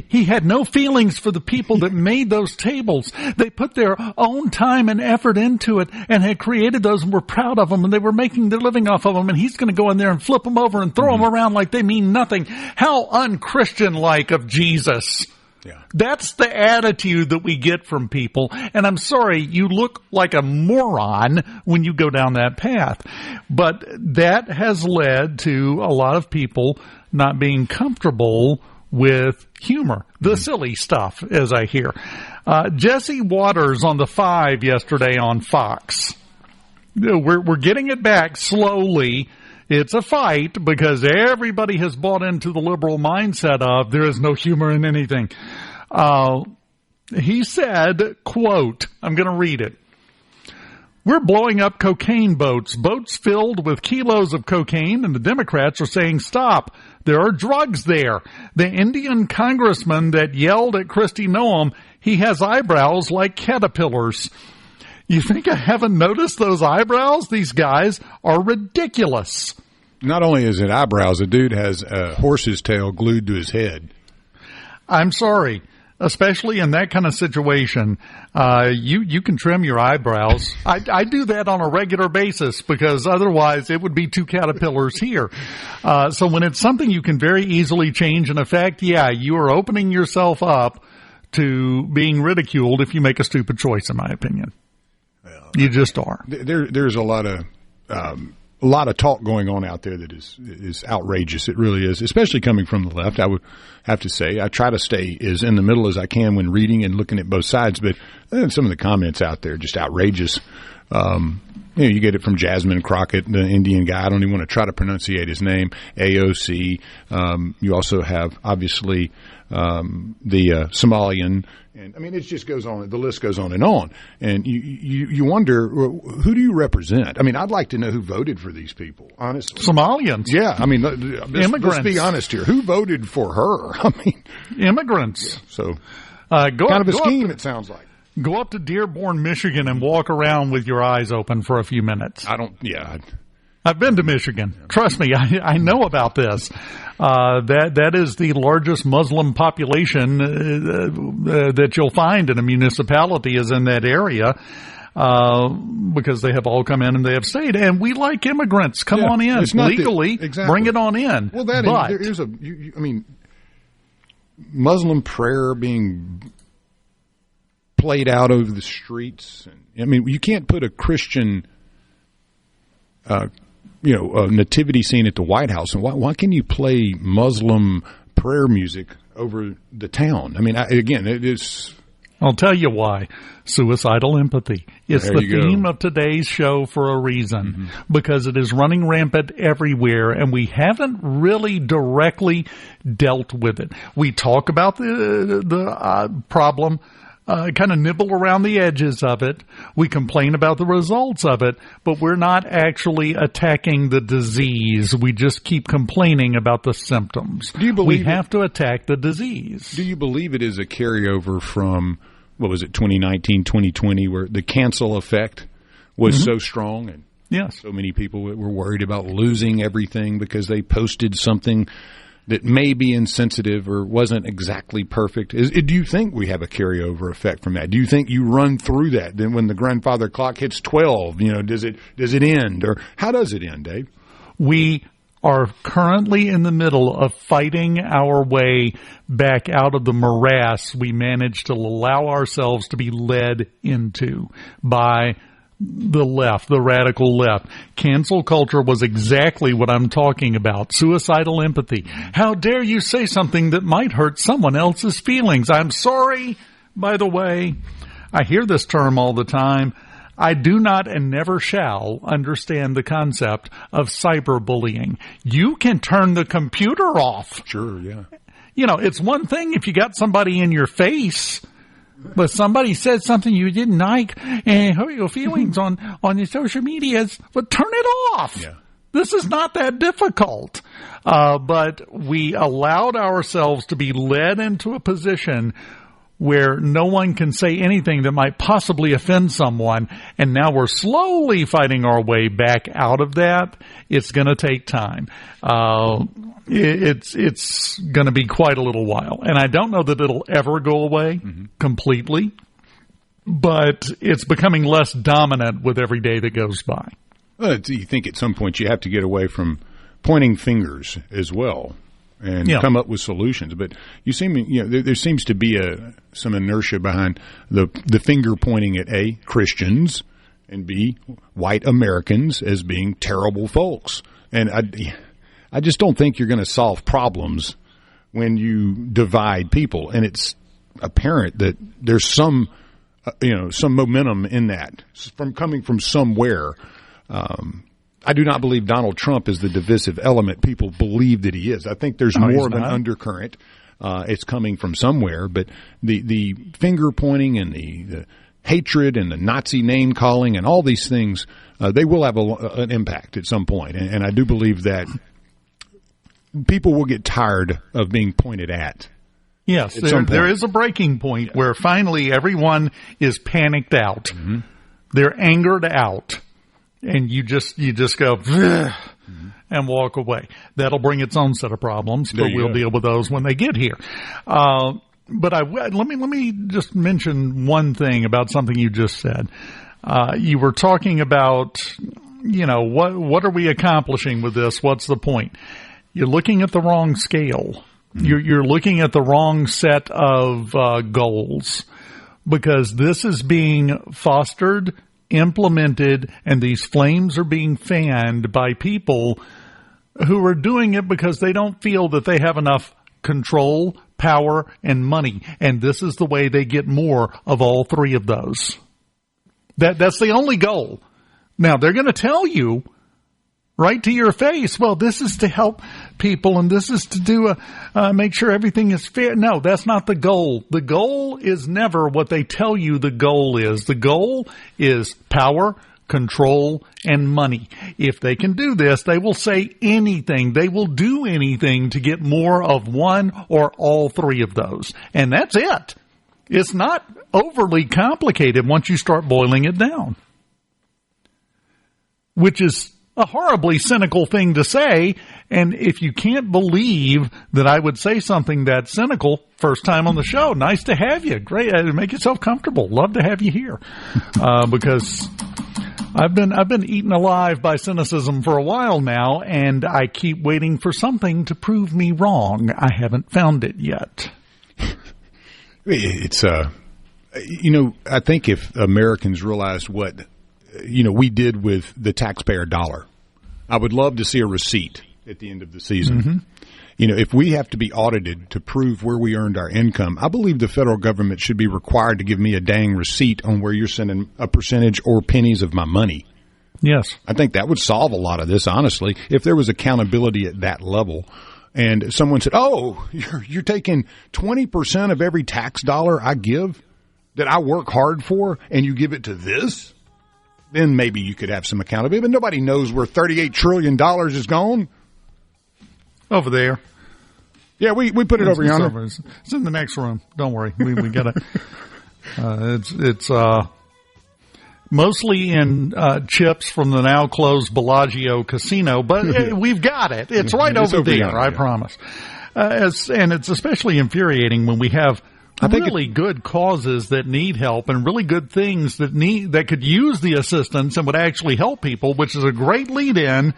S4: He had no feelings for the people that made those tables. They put their own time and effort into it and had created those and were proud of them and they were making their living off of them, and he's going to go in there and flip them over and throw them around like they mean nothing. How unchristian-like of Jesus. Yeah. That's the attitude that we get from people. And I'm sorry, you look like a moron when you go down that path. But that has led to a lot of people not being comfortable with humor, the silly stuff, as I hear. Jesse Waters on the 5 yesterday on Fox. We're getting it back slowly. It's a fight because everybody has bought into the liberal mindset of there is no humor in anything. He said, quote, I'm going to read it. "We're blowing up cocaine boats filled with kilos of cocaine, and the Democrats are saying stop. There are drugs there. The Indian congressman that yelled at Kristi Noem, he has eyebrows like caterpillars. You think I haven't noticed those eyebrows? These guys are ridiculous."
S5: Not only is it eyebrows, the dude has a horse's tail glued to his head.
S4: I'm sorry. Especially in that kind of situation, you can trim your eyebrows. I do that on a regular basis because otherwise it would be 2 caterpillars here. So when it's something you can very easily change and affect, you are opening yourself up to being ridiculed if you make a stupid choice, in my opinion. Well, you just are.
S5: There's a lot of talk going on out there that is outrageous. It really is, especially coming from the left. I would have to say I try to stay as in the middle as I can when reading and looking at both sides, but some of the comments out there are just outrageous. You get it from Jasmine Crockett, the Indian guy. I don't even want to try to pronunciate his name. AOC. You also have, obviously, the Somalian. And I mean, it just goes on. The list goes on. And you wonder, who do you represent? I mean, I'd like to know who voted for these people, honestly.
S4: Somalians.
S5: Yeah. I mean, immigrants. Let's be honest here. Who voted for her? I mean,
S4: immigrants.
S5: Yeah, so kind of a scheme, it sounds like.
S4: Go up to Dearborn, Michigan, and walk around with your eyes open for a few minutes. I've been to Michigan. Trust me, I know about this. That is the largest Muslim population that you'll find in a municipality is in that area because they have all come in and they have stayed. And we like immigrants. Come on in legally.
S5: Exactly.
S4: Bring it on in.
S5: Well, there is Muslim prayer being played out over the streets. I mean, you can't put a Christian a nativity scene at the White House. And why can you play Muslim prayer music over the town? I mean, it is.
S4: I'll tell you why. Suicidal empathy. It's the theme of today's show for a reason, because it is running rampant everywhere, and we haven't really directly dealt with it. We talk about the problem kind of nibble around the edges of it. We complain about the results of it, but we're not actually attacking the disease. We just keep complaining about the symptoms.
S5: Do you believe
S4: we have to attack the disease?
S5: Do you believe it is a carryover from, 2019, 2020, where the cancel effect was so strong and so many people were worried about losing everything because they posted something that may be insensitive or wasn't exactly perfect? Do you think we have a carryover effect from that? Do you think you run through that? Then when the grandfather clock hits 12, does it end? Or how does it end, Dave?
S4: We are currently in the middle of fighting our way back out of the morass we managed to allow ourselves to be led into by the left, the radical left. Cancel culture was exactly what I'm talking about. Suicidal empathy. How dare you say something that might hurt someone else's feelings? I'm sorry, by the way. I hear this term all the time. I do not and never shall understand the concept of cyberbullying. You can turn the computer off.
S5: Sure, yeah.
S4: It's one thing if you got somebody in your face, but somebody said something you didn't like and hurt your feelings on your social medias, but turn it off.
S5: Yeah.
S4: This is not that difficult. But we allowed ourselves to be led into a position where no one can say anything that might possibly offend someone, and now we're slowly fighting our way back out of that. It's going to take time. It's going to be quite a little while, and I don't know that it'll ever go away completely, but it's becoming less dominant with every day that goes by.
S5: Well, you think at some point you have to get away from pointing fingers as well and come up with solutions. But there seems to be some inertia behind the finger pointing at A, Christians, and B, white Americans as being terrible folks. And I just don't think you're going to solve problems when you divide people. And it's apparent that there's some momentum in that coming from somewhere. I do not believe Donald Trump is the divisive element people believe that he is. I think there's more of an undercurrent. It's coming from somewhere, but the finger pointing and the hatred and the Nazi name calling and all these things, they will have an impact at some point. And I do believe that people will get tired of being pointed at.
S4: Yes, there is a breaking point where finally everyone is panicked out. Mm-hmm. They're angered out. And you just go and walk away. That'll bring its own set of problems, but we'll deal with those when they get here. But let me just mention one thing about something you just said. You were talking about, what are we accomplishing with this? What's the point? You're looking at the wrong scale. You're looking at the wrong set of goals, because this is being fostered, implemented, and these flames are being fanned by people who are doing it because they don't feel that they have enough control, power, and money. And this is the way they get more of all three of those. That's the only goal. Now, they're going to tell you right to your face, well, this is to help people and this is to do make sure everything is fair. No, that's not the goal. The goal is never what they tell you the goal is. The goal is power, control, and money. If they can do this, they will say anything. They will do anything to get more of one or all three of those. And that's it. It's not overly complicated once you start boiling it down, which is a horribly cynical thing to say. And if you can't believe that I would say something that cynical, first time on the show, nice to have you. Great. Make yourself comfortable. Love to have you here. Because I've been eaten alive by cynicism for a while now, and I keep waiting for something to prove me wrong. I haven't found it yet.
S5: It's, I think if Americans realized what, we did with the taxpayer dollar, I would love to see a receipt at the end of the season. Mm-hmm. If we have to be audited to prove where we earned our income, I believe the federal government should be required to give me a dang receipt on where you're sending a percentage or pennies of my money.
S4: Yes.
S5: I think that would solve a lot of this, honestly, if there was accountability at that level. And someone said, oh, you're taking 20% of every tax dollar I give? that I work hard for and you give it to this, then maybe you could have some accountability. But nobody knows where $38 trillion is gone.
S4: Over there.
S5: Yeah, we put it over yonder.
S4: It's in the next room. Don't worry. We got it. It's mostly in chips from the now closed Bellagio Casino, but we've got it. It's right over there, yonder, I promise. And it's especially infuriating when we have really good causes that need help and really good things that could use the assistance and would actually help people, which is a great lead-in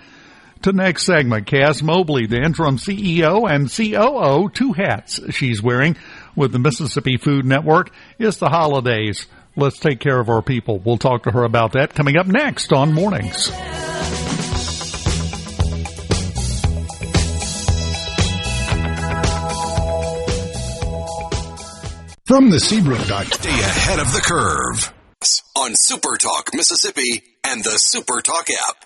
S4: to next segment. Cass Mobley, the interim CEO and COO, two hats she's wearing with the Mississippi Food Network. It's the holidays. Let's take care of our people. We'll talk to her about that coming up next on Mornings.
S1: From the Seabrook Dock, stay ahead of the curve on SuperTalk Mississippi and the SuperTalk app.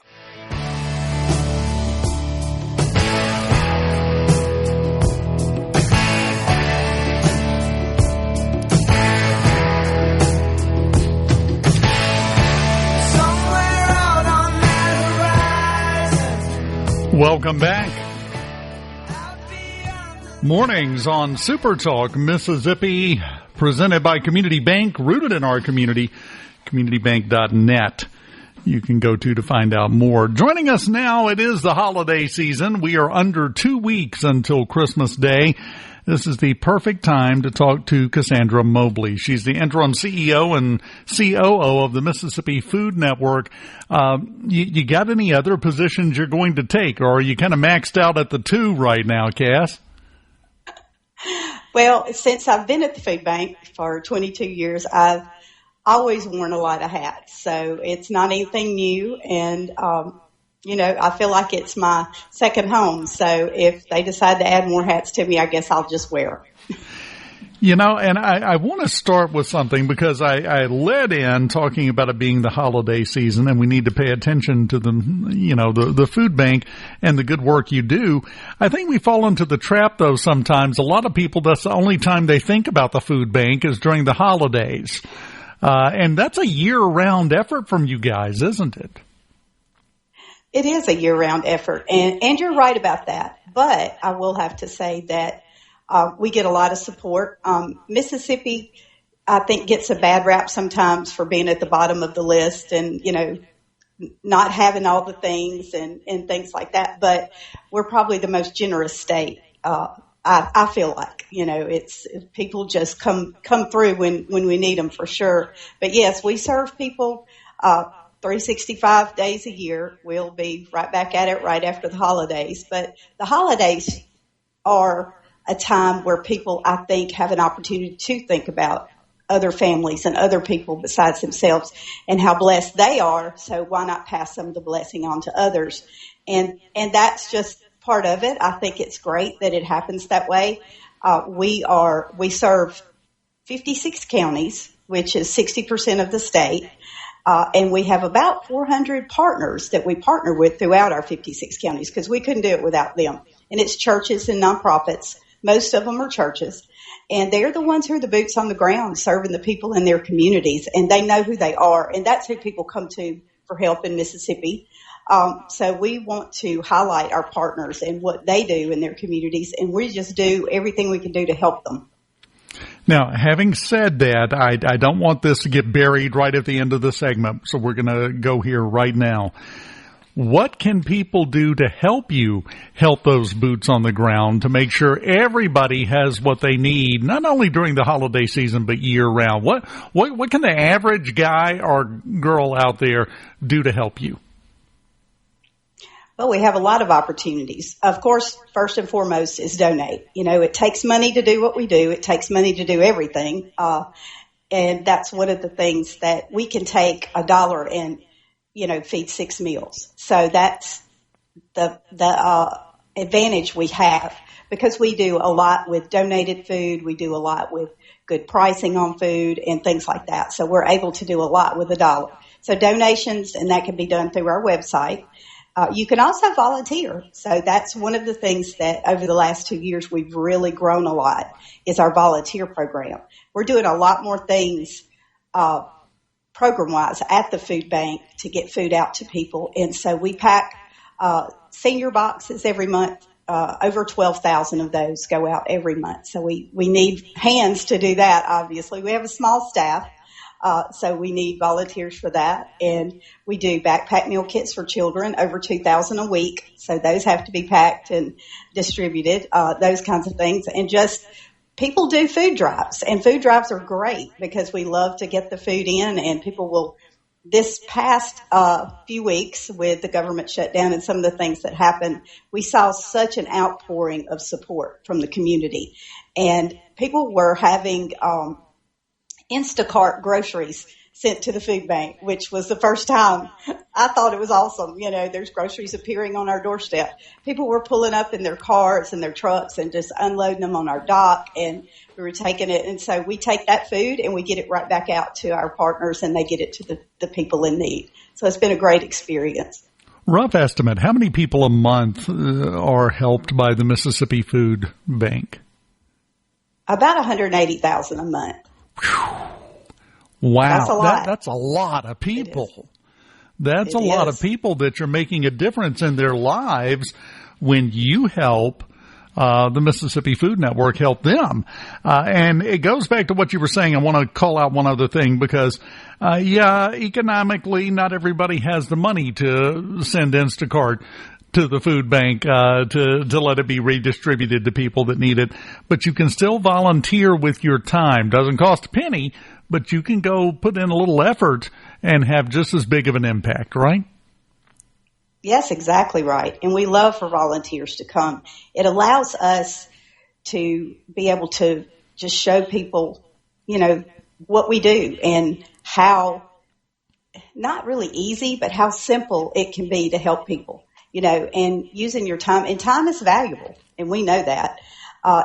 S4: Welcome back. Mornings on SuperTalk Mississippi, presented by Community Bank, rooted in our community, communitybank.net. You can go to find out more. Joining us now, it is the holiday season. We are under 2 weeks until Christmas Day. This is the perfect time to talk to Cassandra Mobley. She's the interim CEO and COO of the Mississippi Food Network. You got any other positions you're going to take, or are you kind of maxed out at the 2 right now, Cass?
S11: Well, since I've been at the food bank for 22 years, I've always worn a lot of hats. So it's not anything new. And, I feel like it's my second home. So if they decide to add more hats to me, I guess I'll just wear them.
S4: And I want to start with something because I led in talking about it being the holiday season and we need to pay attention to the food bank and the good work you do. I think we fall into the trap, though, sometimes. A lot of people, that's the only time they think about the food bank is during the holidays. And that's a year-round effort from you guys, isn't it?
S11: It is a year-round effort, and you're right about that. But I will have to say that we get a lot of support. Mississippi, I think, gets a bad rap sometimes for being at the bottom of the list and, not having all the things and things like that. But we're probably the most generous state. I feel like, it's people just come through when we need them for sure. But yes, we serve people 365 days a year. We'll be right back at it right after the holidays. But the holidays are a time where people, I think, have an opportunity to think about other families and other people besides themselves and how blessed they are. So why not pass some of the blessing on to others? And that's just part of it. I think it's great that it happens that way. We serve 56 counties, which is 60% of the state. And we have about 400 partners that we partner with throughout our 56 counties because we couldn't do it without them. And it's churches and nonprofits. Most of them are churches. And they're the ones who are the boots on the ground serving the people in their communities. And they know who they are. And that's who people come to for help in Mississippi. So we want to highlight our partners and what they do in their communities. And we just do everything we can do to help them.
S4: Now, having said that, I don't want this to get buried right at the end of the segment, so we're going to go here right now. What can people do to help you help those boots on the ground to make sure everybody has what they need, not only during the holiday season, but year-round? What can the average guy or girl out there do to help you?
S11: Well, we have a lot of opportunities. Of course, first and foremost is donate. It takes money to do what we do. It takes money to do everything. And that's one of the things that we can take $1 and, feed 6 meals. So that's the advantage we have because we do a lot with donated food. We do a lot with good pricing on food and things like that. So we're able to do a lot with $1. So donations, and that can be done through our website. You can also volunteer. So that's one of the things that over the last 2 years we've really grown a lot is our volunteer program. We're doing a lot more things program-wise at the food bank to get food out to people. And so we pack senior boxes every month. Over 12,000 of those go out every month. So we need hands to do that, obviously. We have a small staff. So we need volunteers for that. And we do backpack meal kits for children, over 2,000 a week. So those have to be packed and distributed, those kinds of things. And just people do food drives, and food drives are great because we love to get the food in, and people will. This past few weeks with the government shutdown and some of the things that happened, we saw such an outpouring of support from the community, and people were having Instacart groceries sent to the food bank, which was the first time. I thought it was awesome. You know, there's groceries appearing on our doorstep. People were pulling up in their cars and their trucks and just unloading them on our dock, and we were taking it. And so we take that food and we get it right back out to our partners, and they get it to the people in need. So it's been a great experience.
S4: Rough estimate, how many people a month are helped by the Mississippi Food Bank?
S11: About 180,000 a month.
S4: Wow.
S11: That's a lot.
S4: That's a lot of people. That's a lot of people that you're making a difference in their lives when you help the Mississippi Food Network help them. And it goes back to what you were saying. I want to call out one other thing because, economically, not everybody has the money to send Instacart to the food bank to let it be redistributed to people that need it. But you can still volunteer with your time. Doesn't cost a penny, but you can go put in a little effort and have just as big of an impact, right?
S11: Yes, exactly right. And we love for volunteers to come. It allows us to be able to just show people, you know, what we do and how, not really easy, but how simple it can be to help people, you know, and using your time. And time is valuable, and we know that.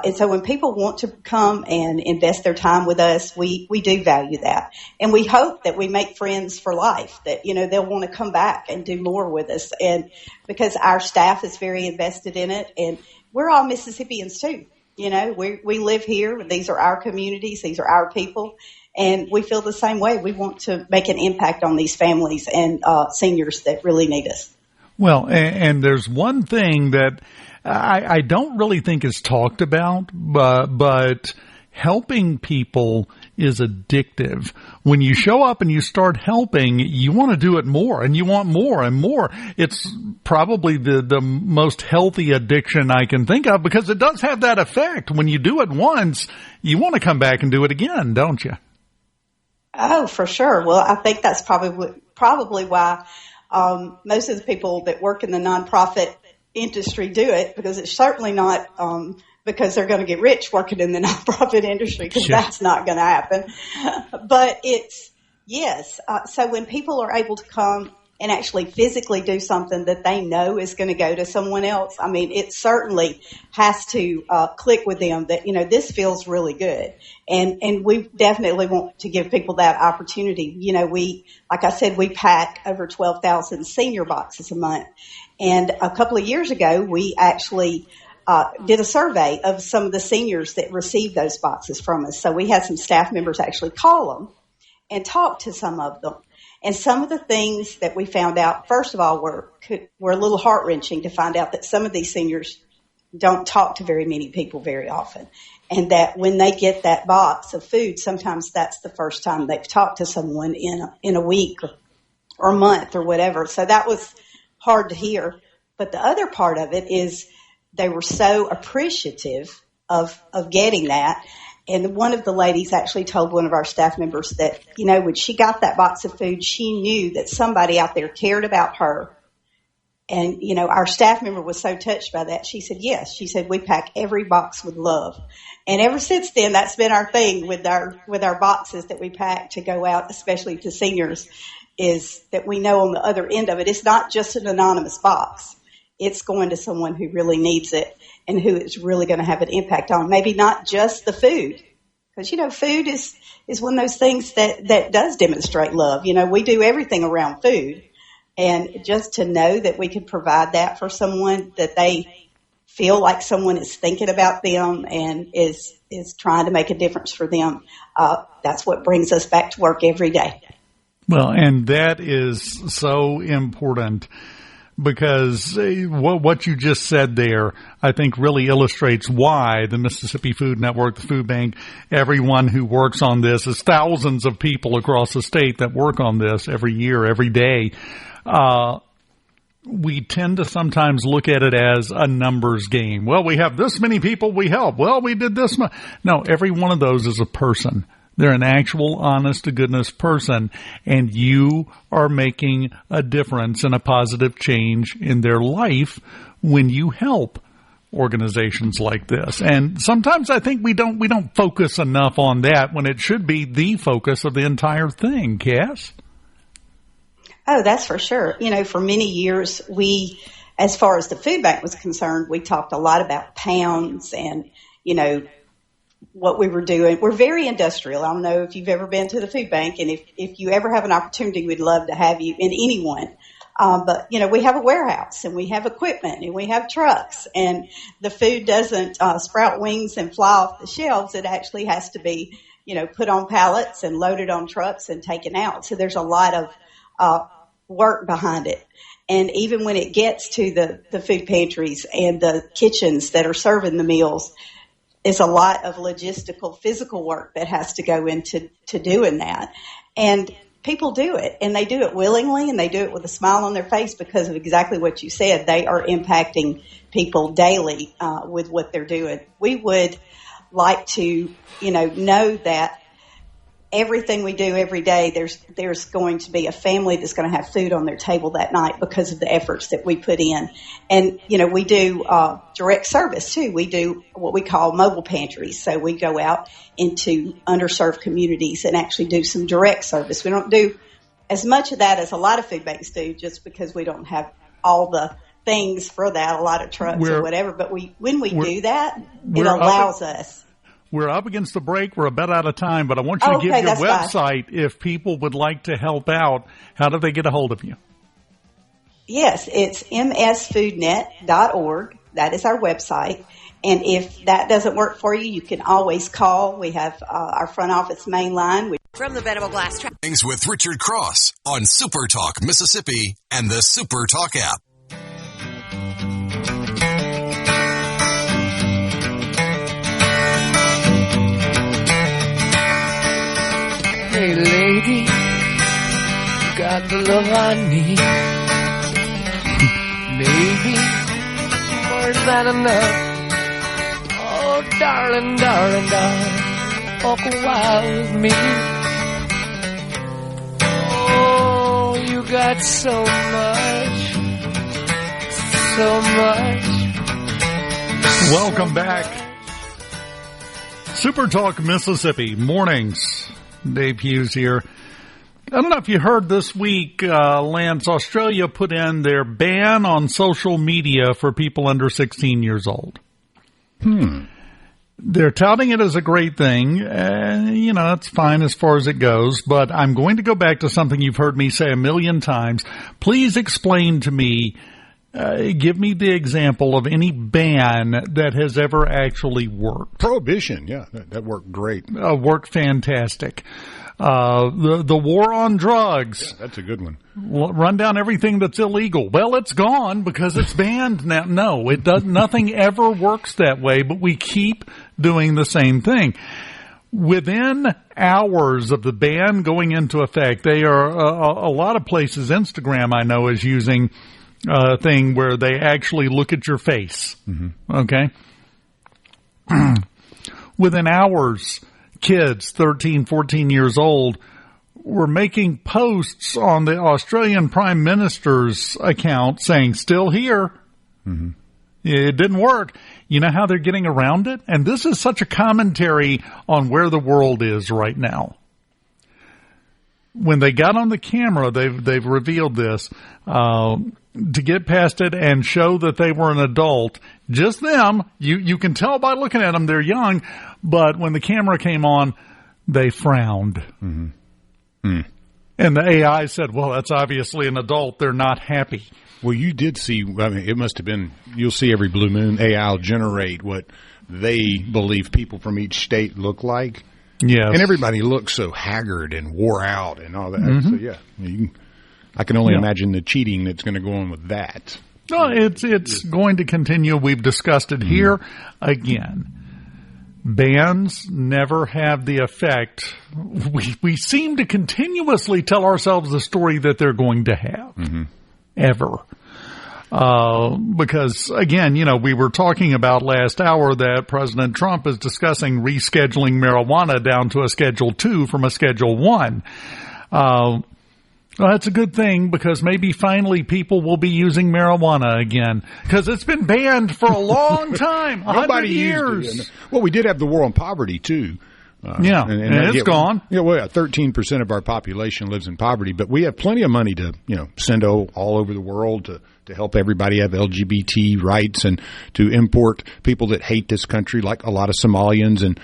S11: And so when people want to come and invest their time with us, we do value that. And we hope that we make friends for life, that, you know, they'll want to come back and do more with us. And because our staff is very invested in it, and we're all Mississippians too. You know, we live here. These are our communities. These are our people. And we feel the same way. We want to make an impact on these families and seniors that really need us.
S4: Well, and there's one thing that I don't really think is talked about, but helping people is addictive. When you show up and you start helping, you want to do it more, and you want more and more. It's probably the most healthy addiction I can think of, because it does have that effect. When you do it once, you want to come back and do it again, don't you?
S11: Oh, for sure. Well, I think that's probably why most of the people that work in the nonprofit industry do it, because it's certainly not because they're going to get rich working in the nonprofit industry, because that's not going to happen. But it's, yes. So when people are able to come and actually physically do something that they know is going to go to someone else, I mean, it certainly has to click with them that, you know, this feels really good. And we definitely want to give people that opportunity. You know, like I said, we pack over 12,000 senior boxes a month. And a couple of years ago, we actually did a survey of some of the seniors that received those boxes from us. So we had some staff members actually call them and talk to some of them. And some of the things that we found out, first of all, were a little heart-wrenching to find out that some of these seniors don't talk to very many people very often. And that when they get that box of food, sometimes that's the first time they've talked to someone in a week or a month or whatever. So that was hard to hear. But the other part of it is they were so appreciative of getting that. And one of the ladies actually told one of our staff members that, you know, when she got that box of food, she knew that somebody out there cared about her. And, you know, our staff member was so touched by that. She said, yes. She said, we pack every box with love. And ever since then, that's been our thing with our boxes that we pack to go out, especially to seniors, is that we know on the other end of it, it's not just an anonymous box. It's going to someone who really needs it and who is really going to have an impact on maybe not just the food. Because, you know, food is one of those things that does demonstrate love. You know, we do everything around food, And just to know that we can provide that for someone, that they feel like someone is thinking about them and is trying to make a difference for them, that's what brings us back to work every day.
S4: Well, and that is so important, because what you just said there, I think, really illustrates why the Mississippi Food Network, the food bank, everyone who works on this, is thousands of people across the state that work on this every year, every day. We tend to sometimes look at it as a numbers game. Well, we have this many people we help. Well, we did this much. No, every one of those is a person. They're an actual, honest-to-goodness person, and you are making a difference and a positive change in their life when you help organizations like this. And sometimes I think we don't focus enough on that when it should be the focus of the entire thing, Cass.
S11: Oh, that's for sure. For many years, as far as the food bank was concerned, we talked a lot about pounds and, what we were doing. We're very industrial. I don't know if you've ever been to the food bank, and if you ever have an opportunity, we'd love to have you, and anyone. But, we have a warehouse, and we have equipment, and we have trucks, and the food doesn't sprout wings and fly off the shelves. It actually has to be, put on pallets and loaded on trucks and taken out. So there's a lot of work behind it. And even when it gets to the food pantries and the kitchens that are serving the meals, it's a lot of logistical, physical work that has to go into doing that. And people do it, and they do it willingly, and they do it with a smile on their face because of exactly what you said. They are impacting people daily with what they're doing. We would like to, know that everything we do every day, there's going to be a family that's going to have food on their table that night because of the efforts that we put in. And, we do direct service, too. We do what we call mobile pantries. So we go out into underserved communities and actually do some direct service. We don't do as much of that as a lot of food banks do, just because we don't have all the things for that, a lot of trucks or whatever. But when we do that, it allows us.
S4: We're up against the break. We're about out of time, but I want you to give your website if people would like to help out. How do they get a hold of you?
S11: Yes, it's msfoodnet.org. That is our website. And if that doesn't work for you, you can always call. We have our front office main line.
S6: From the Venable Glass Trap.
S1: Things with Richard Cross on SuperTalk Mississippi and the SuperTalk app.
S14: Hey lady, you got the love I need. Baby, more than enough. Oh, darling, darling, darling, walk a while with me. Oh, you got so much, so much.
S4: Welcome back. SuperTalk Mississippi mornings. Dave Hughes here. I don't know if you heard this week, Lance, Australia put in their ban on social media for people under 16 years old. They're touting it as a great thing. It's fine as far as it goes, but I'm going to go back to something you've heard me say a million times. Please explain to me, give me the example of any ban that has ever actually worked.
S5: Prohibition, yeah, that worked great.
S4: Worked fantastic. The war on drugs.
S5: Yeah, that's a good one.
S4: Run down everything that's illegal. Well, it's gone because it's banned now. No, it does. Nothing ever works that way, but we keep doing the same thing. Within hours of the ban going into effect, they are a lot of places. Instagram, I know, is using thing where they actually look at your face. Okay? Within hours, kids 13, 14 years old were making posts on the Australian Prime Minister's account saying, still here. It didn't work. You know how they're getting around it? And this is such a commentary on where the world is right now. When they got on the camera, they've revealed this, to get past it and show that they were an adult, just them. You can tell by looking at them, they're young, but when the camera came on, they frowned. And And the AI said, well, that's obviously an adult. They're not happy.
S5: Well, you did see, I mean, it must have been, you'll see every blue moon, AI will generate what they believe people from each state look like.
S4: Yes.
S5: And everybody looks so haggard and wore out and all that. Mm-hmm. So, yeah, I can only imagine the cheating that's going to go on with that.
S4: No, it's going to continue. We've discussed it here. Again, bans never have the effect. We seem to continuously tell ourselves the story that they're going to have. Mm-hmm. Ever. Because, again, we were talking about last hour that President Trump is discussing rescheduling marijuana down to a Schedule 2 from a Schedule 1. Well, that's a good thing because maybe finally people will be using marijuana again because it's been banned for a long time, 100 years.
S5: Well, we did have the war on poverty, too.
S4: And it's gone.
S5: Yeah, well, 13% of our population lives in poverty, but we have plenty of money to, send all over the world to help everybody have LGBT rights and to import people that hate this country, like a lot of Somalians. And,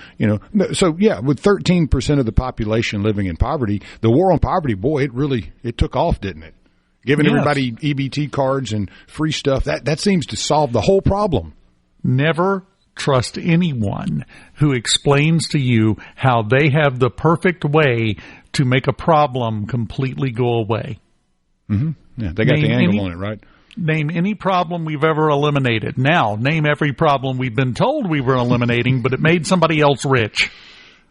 S5: so, yeah, with 13% of the population living in poverty, the war on poverty, boy, it took off, didn't it? Giving everybody EBT cards and free stuff, that seems to solve the whole problem.
S4: Never trust anyone who explains to you how they have the perfect way to make a problem completely go away.
S5: Mm-hmm. Yeah, they got the angle on it, right?
S4: Name any problem we've ever eliminated. Now, name every problem we've been told we were eliminating, but it made somebody else rich.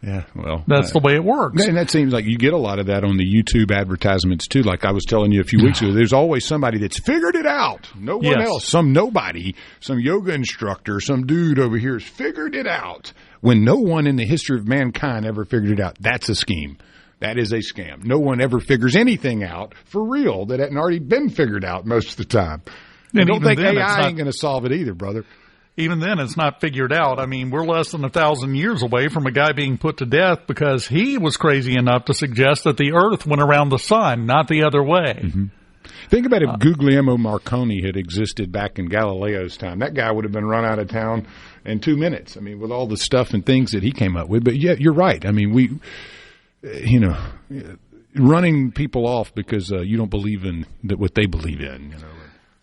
S5: Yeah, well,
S4: that's the way it works.
S5: And that seems like you get a lot of that on the YouTube advertisements, too. Like I was telling you a few weeks ago, there's always somebody that's figured it out. No one else. Some nobody, some yoga instructor, some dude over here has figured it out. When no one in the history of mankind ever figured it out, that's a scheme. That is a scam. No one ever figures anything out for real that hadn't already been figured out most of the time. And don't think AI ain't going to solve it either, brother.
S4: Even then, it's not figured out. I mean, we're less than 1,000 years away from a guy being put to death because he was crazy enough to suggest that the Earth went around the sun, not the other way.
S5: Mm-hmm. Think about if Guglielmo Marconi had existed back in Galileo's time. That guy would have been run out of town in 2 minutes. I mean, with all the stuff and things that he came up with. But, yeah, you're right. I mean, running people off because you don't believe in what they believe in,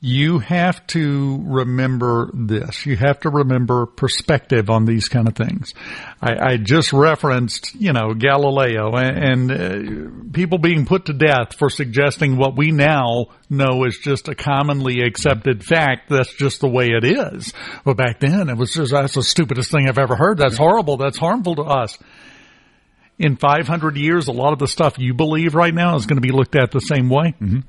S4: You have to remember this. You have to remember perspective on these kind of things. I just referenced, Galileo and people being put to death for suggesting what we now know is just a commonly accepted fact. That's just the way it is. But back then, it was just, that's the stupidest thing I've ever heard. That's horrible. That's harmful to us. In 500 years, a lot of the stuff you believe right now is going to be looked at the same way.
S5: Mm-hmm.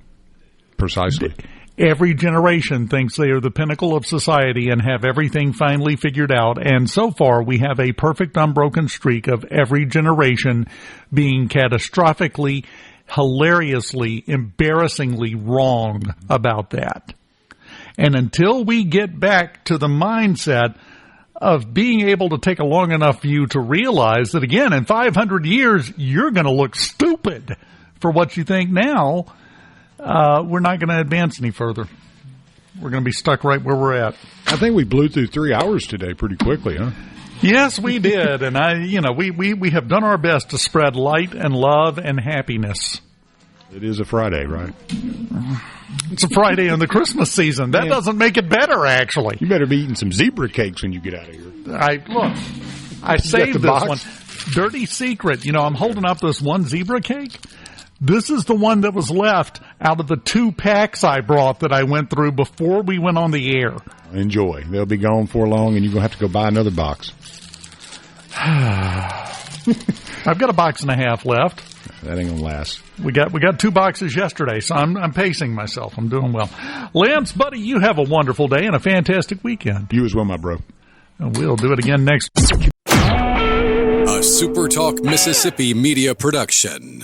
S5: Precisely.
S4: Every generation thinks they are the pinnacle of society and have everything finally figured out. And so far, we have a perfect unbroken streak of every generation being catastrophically, hilariously, embarrassingly wrong about that. And until we get back to the mindset of being able to take a long enough view to realize that, again, in 500 years, you're going to look stupid for what you think now, we're not going to advance any further. We're going to be stuck right where we're at.
S5: I think we blew through 3 hours today pretty quickly, huh?
S4: Yes, we did. And we have done our best to spread light and love and happiness.
S5: It is a Friday, right?
S4: It's a Friday in the Christmas season. That doesn't make it better, actually.
S5: You better be eating some zebra cakes when you get out of here.
S4: I saved this one. Dirty secret. I'm holding up this one zebra cake. This is the one that was left out of the 2 packs I brought that I went through before we went on the air.
S5: Enjoy. They'll be gone for long, and you're going to have to go buy another box.
S4: I've got a box and a half left.
S5: That ain't going to last.
S4: We got 2 boxes yesterday, so I'm pacing myself. I'm doing well. Lance, buddy, you have a wonderful day and a fantastic weekend.
S5: You as well, my bro.
S4: And we'll do it again next week.
S1: A SuperTalk Mississippi media production.